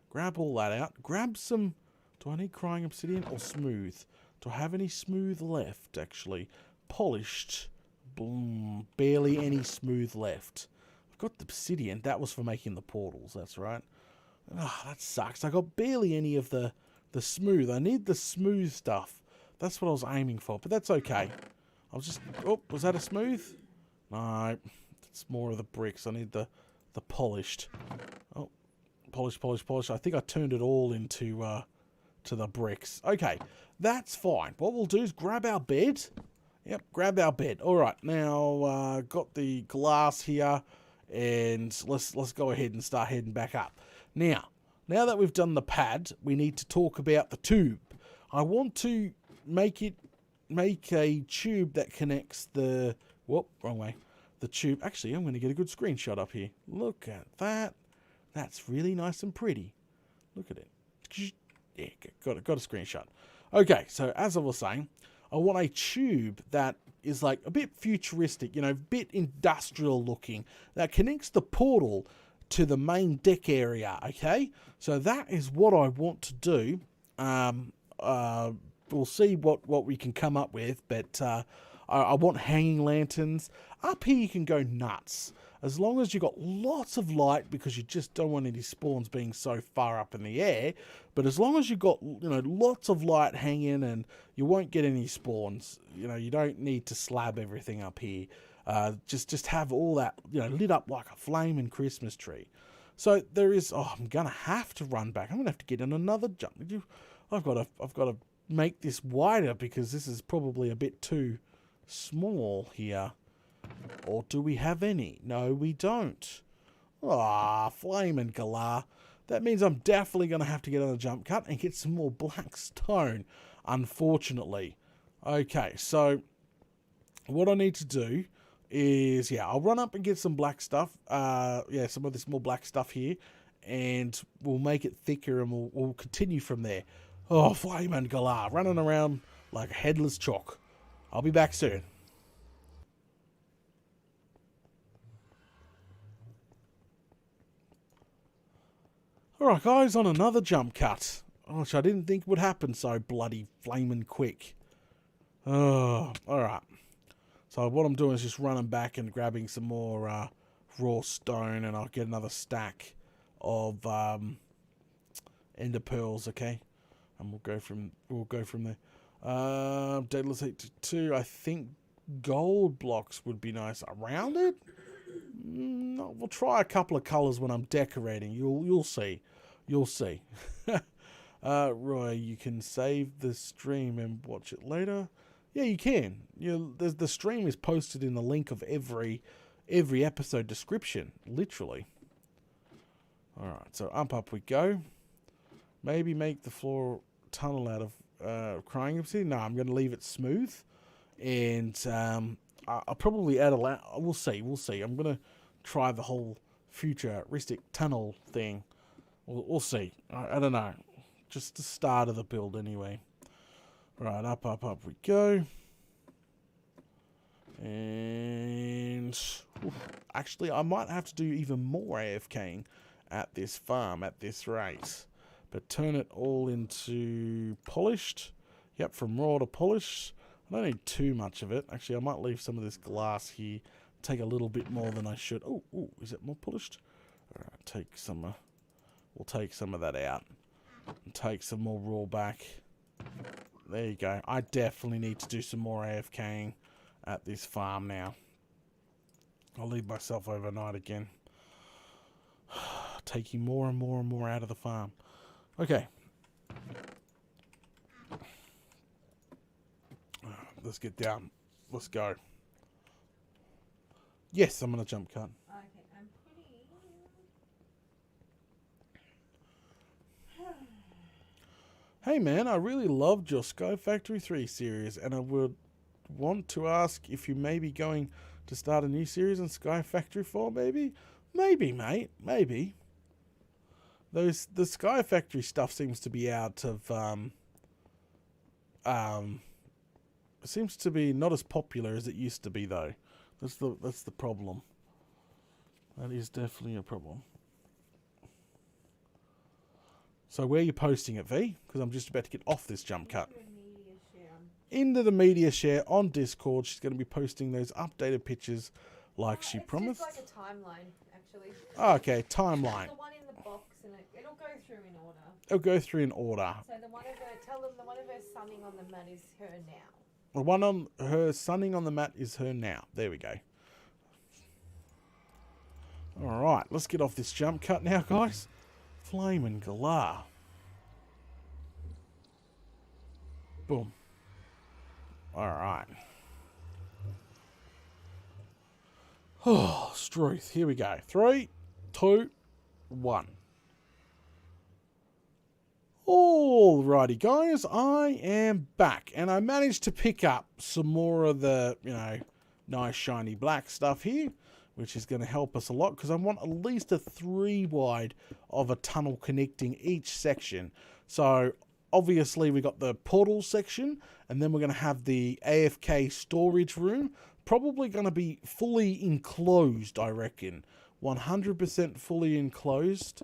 Grab all that out. Grab some... Do I need crying obsidian or smooth? Do I have any smooth left, actually? Polished. Boom. Barely any smooth left. I've got the obsidian. That was for making the portals, that's right. Ah, that sucks. I got barely any of the smooth. I need the smooth stuff. That's what I was aiming for, but that's okay. I'll just... Oh, was that a smooth? No, it's more of the bricks. I need the polished. Oh, polish. I think I turned it all into to the bricks. Okay, that's fine. What we'll do is grab our bed. Yep, grab our bed. All right, now got the glass here, and let's go ahead and start heading back up. Now that we've done the pad, we need to talk about the tube. I want to make a tube that connects the... Whoop, wrong way. The tube... Actually, I'm going to get a good screenshot up here. Look at that. That's really nice and pretty. Look at it. Yeah, got a screenshot. Okay, so as I was saying, I want a tube that is like a bit futuristic, you know, a bit industrial looking, that connects the portal to the main deck area, okay? So that is what I want to do. We'll see what we can come up with, but I want hanging lanterns. Up here you can go nuts. As long as you've got lots of light, because you just don't want any spawns being so far up in the air. But as long as you've got, you know, lots of light hanging and you won't get any spawns, you know, you don't need to slab everything up here. Just have all that, you know, lit up like a flaming Christmas tree. So there is... Oh, I'm gonna have to run back. I'm gonna have to get in another jump. I've got to make this wider because this is probably a bit too small here. Or do we have any? No, we don't. Ah, flaming galah. That means I'm definitely going to have to get on a jump cut and get some more black stone, unfortunately. Okay, so what I need to do is, yeah, I'll run up and get some black stuff. Yeah, some of this more black stuff here. And we'll make it thicker and we'll continue from there. Oh, flaming galah, running around like a headless chalk. I'll be back soon. Alright guys, on another jump cut, which I didn't think would happen so bloody flaming quick. Oh, alright. So what I'm doing is just running back and grabbing some more raw stone, and I'll get another stack of ender pearls, okay? And we'll go from there. Daedalus 82, I think gold blocks would be nice around it. No, we'll try a couple of colours when I'm decorating. You'll see. You'll see. Roy, you can save the stream and watch it later. Yeah, you can. The stream is posted in the link of every episode description, literally. All right, so up we go. Maybe make the floor tunnel out of crying obsidian. No, I'm going to leave it smooth, and I'll probably add a... We'll see. I'm going to try the whole futuristic tunnel thing. We'll see. I don't know. Just the start of the build anyway. Right, up we go. And actually, I might have to do even more AFKing at this farm at this rate. But turn it all into polished. Yep, from raw to polished. I don't need too much of it. Actually, I might leave some of this glass here. Take a little bit more than I should. Oh, is it more polished? Alright, take some. We'll take some of that out. And take some more raw back. There you go. I definitely need to do some more AFKing at this farm now. I'll leave myself overnight again. Taking more and more and more out of the farm. Okay. Let's get down. Let's go. Yes, I'm going to jump cut. Okay, I'm putting... Hey man, I really loved your Sky Factory 3 series, and I would want to ask if you may be going to start a new series on Sky Factory 4, maybe? Maybe, mate. Maybe. The Sky Factory stuff seems to be out of... seems to be not as popular as it used to be, though. That's the problem. That is definitely a problem. So where are you posting it, V? Because I'm just about to get off this jump cut. Into the media share on Discord. She's going to be posting those updated pictures like she promised. It's just like a timeline, actually. Okay, timeline. The one in the box, and it'll go through in order. It'll go through in order. So tell them the one of her sunning on the mat is her now. The one on her sunning on the mat is her now. There we go. Alright, let's get off this jump cut now, guys. Flamin' Galar. Boom. Alright. Oh, Struth. Here we go. 3, 2, 1. Alrighty, guys. I am back. And I managed to pick up some more of the, nice shiny black stuff here, which is going to help us a lot, because I want at least a 3 wide of a tunnel connecting each section. So obviously we got the portal section, and then we're going to have the AFK storage room, probably going to be fully enclosed, I reckon. 100% fully enclosed.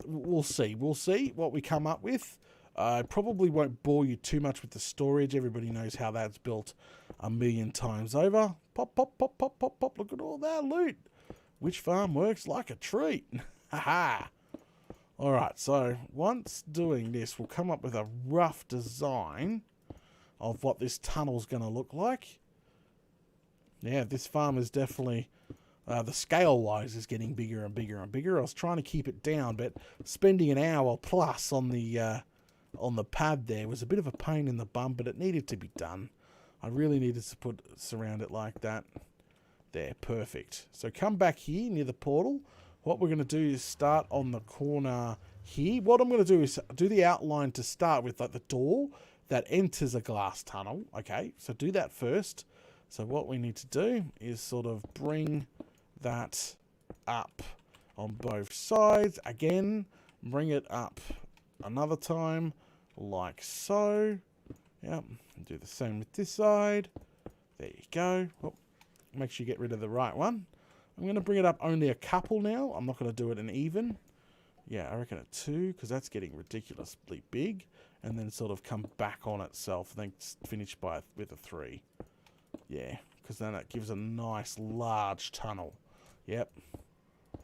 We'll see what we come up with. I probably won't bore you too much with the storage. Everybody knows how that's built a million times over. Pop, pop, pop, pop, pop, pop. Look at all that loot. Which farm works like a treat? Haha. Alright, so once doing this, we'll come up with a rough design of what this tunnel's going to look like. Yeah, this farm is definitely... the scale-wise is getting bigger and bigger and bigger. I was trying to keep it down, but spending an hour plus on the pad there was a bit of a pain in the bum, but it needed to be done. I really needed to surround it like that. There, perfect. So come back here near the portal. What we're going to do is start on the corner here. What I'm going to do is do the outline to start with, like the door that enters a glass tunnel. Okay, so do that first. So what we need to do is sort of bring that up on both sides. Again, bring it up another time, like so. Yep, do the same with this side. There you go. Oh, make sure you get rid of the right one. I'm going to bring it up only a couple now. I'm not going to do it an even. Yeah, I reckon a 2, because that's getting ridiculously big. And then sort of come back on itself, and then finish with a 3. Yeah, because then it gives a nice large tunnel. Yep,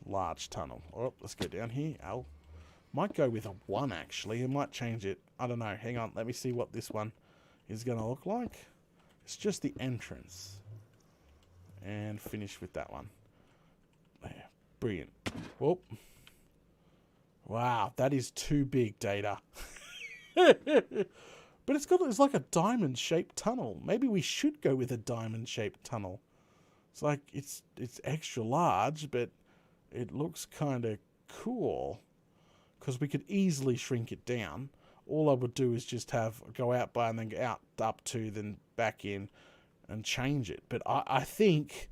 large tunnel. Oh, let's go down here. Ow. Might go with a 1, actually. I might change it. I don't know. Hang on. Let me see what this one is going to look like. It's just the entrance. And finish with that one. There. Brilliant. Whoop. Wow, that is too big, Data. But it's like a diamond-shaped tunnel. Maybe we should go with a diamond-shaped tunnel. It's like, it's extra large, but it looks kind of cool. Because we could easily shrink it down. All I would do is just go out by and then go out up to, then back in and change it. But I think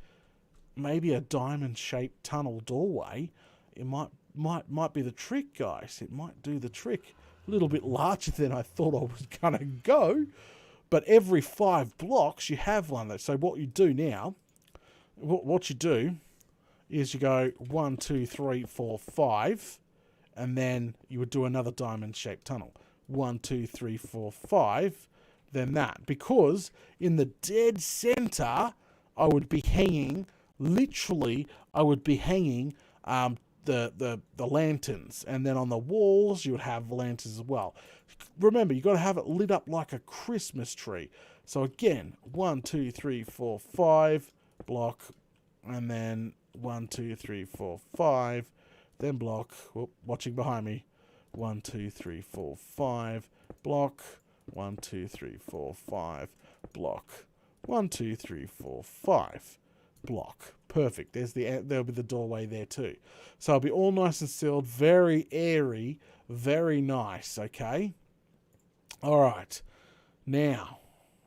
maybe a diamond-shaped tunnel doorway, it might be the trick, guys. It might do the trick. little bit larger than I thought I was going to go. But every 5 blocks, you have one. So what you do now, what you do is you go 1, 2, 3, 4, 5, and then you would do another diamond-shaped tunnel. 1, 2, 3, 4, 5, then that. Because in the dead center, I would be hanging, literally, I would be hanging the lanterns. And then on the walls, you would have lanterns as well. Remember, you've got to have it lit up like a Christmas tree. So again, 1, 2, 3, 4, 5, block, and then 1, 2, 3, 4, 5, then block. Whoop, watching behind me. 1, 2, 3, 4, 5, block. 1, 2, 3, 4, 5, block. 1, 2, 3, 4, 5, block. Perfect. There'll be the doorway there too. So it'll be all nice and sealed, very airy, very nice. Okay. All right. Now,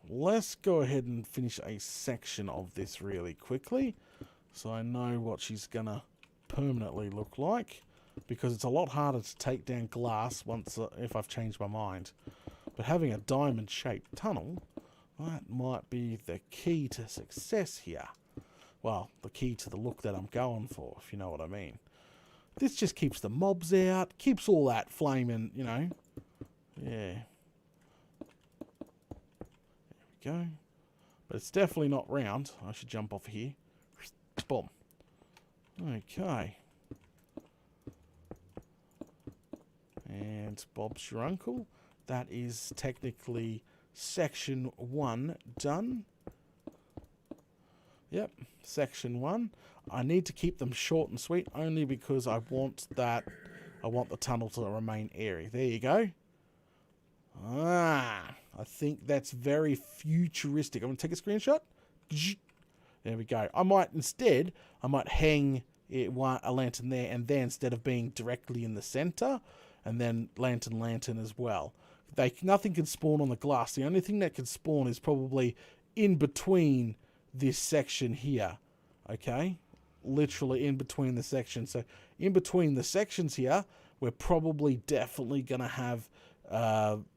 let's go ahead and finish a section of this really quickly, so I know what she's gonna permanently look like, because it's a lot harder to take down glass once if I've changed my mind. But having a diamond-shaped tunnel, that might be the key to success here. Well, the key to the look that I'm going for, if you know what I mean. This just keeps the mobs out, keeps all that flaming, you know. Yeah. There we go. But it's definitely not round. I should jump off here. Boom. Okay. And Bob's your uncle. That is technically section 1 done. Yep, section 1. I need to keep them short and sweet only because I want the tunnel to remain airy. There you go. I think that's very futuristic. I'm going to take a screenshot. There we go. I might hang a lantern there, and then instead of being directly in the center, and then lantern as well. Nothing can spawn on the glass. The only thing that can spawn is probably in between this section here. Okay? Literally in between the sections. So in between the sections here, we're probably definitely going to have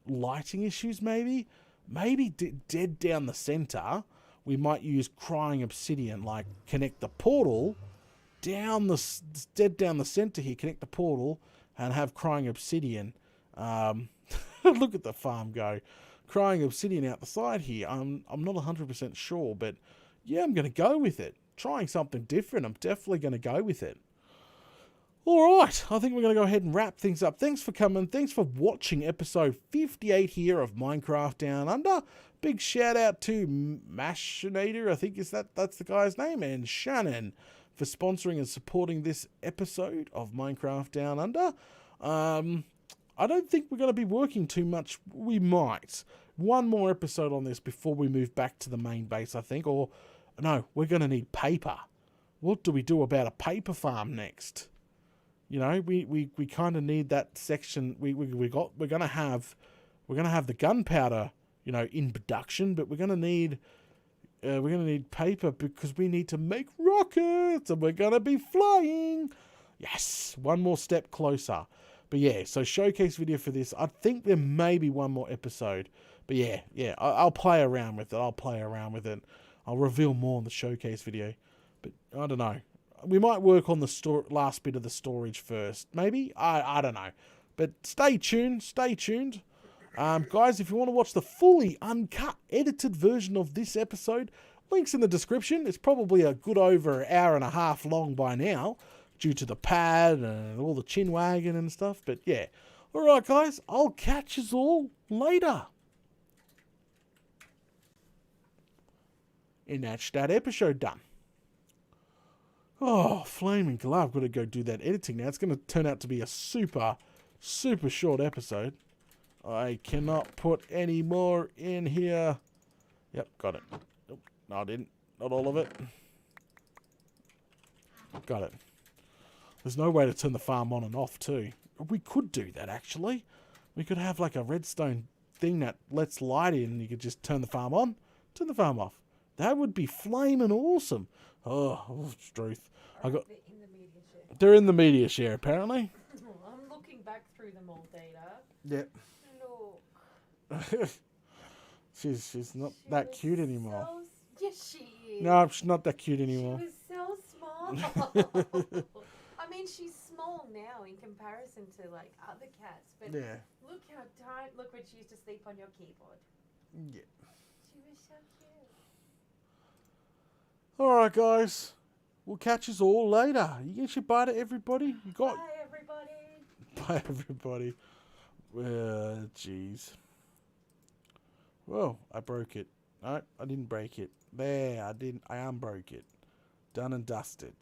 lighting issues maybe. Maybe dead down the center, we might use crying obsidian, like connect the portal dead down the center here, connect the portal, and have crying obsidian. Look at the farm go. Crying obsidian out the side here. I'm not 100% sure, but yeah, I'm going to go with it. Trying something different. I'm definitely going to go with it. All right, I think we're going to go ahead and wrap things up. Thanks for coming. Thanks for watching episode 58 here of Minecraft Down Under. Big shout out to Mashinator, I think that's the guy's name, and Shannon for sponsoring and supporting this episode of Minecraft Down Under. I don't think we're going to be working too much. We might. One more episode on this before we move back to the main base, I think. Or, no, we're going to need paper. What do we do about a paper farm next? You know, we kind of need that section. We're gonna have the gunpowder, you know, in production, but we're gonna need paper because we need to make rockets, and we're gonna be flying. Yes, one more step closer. But yeah, so showcase video for this. I think there may be one more episode, but yeah, I'll play around with it. I'll reveal more in the showcase video, but I don't know. We might work on the last bit of the storage first. Maybe? I don't know. But stay tuned. Guys, if you want to watch the fully uncut, edited version of this episode, links in the description. It's probably a good over an hour and a half long by now, due to the pad and all the chin wagging and stuff. But yeah. Alright, guys. I'll catch us all later. And that's that episode done. Oh, flaming glove. I've got to go do that editing now. It's going to turn out to be a super, super short episode. I cannot put any more in here. Yep, got it. Nope, no, I didn't. Not all of it. Got it. There's no way to turn the farm on and off, too. We could do that, actually. We could have, like, a redstone thing that lets light in, and you could just turn the farm on, turn the farm off. That would be flaming awesome. Oh, truth. In the media share. They're in the media share, apparently. I'm looking back through through them all, Data. Yep. Look. she's not She that was cute anymore. Yes, she is. No, she's not that cute anymore. She was so small. I mean, she's small now in comparison to like other cats, but Yeah. look how tight. Look when she used to sleep on your keyboard. Yeah. She was so cute. All right, guys. We'll catch us all later. You get your bye to everybody. You got Bye, everybody. bye everybody. Well, jeez. Well, I broke it. No, I didn't break it. There, I didn't. I unbroke it. Done and dusted.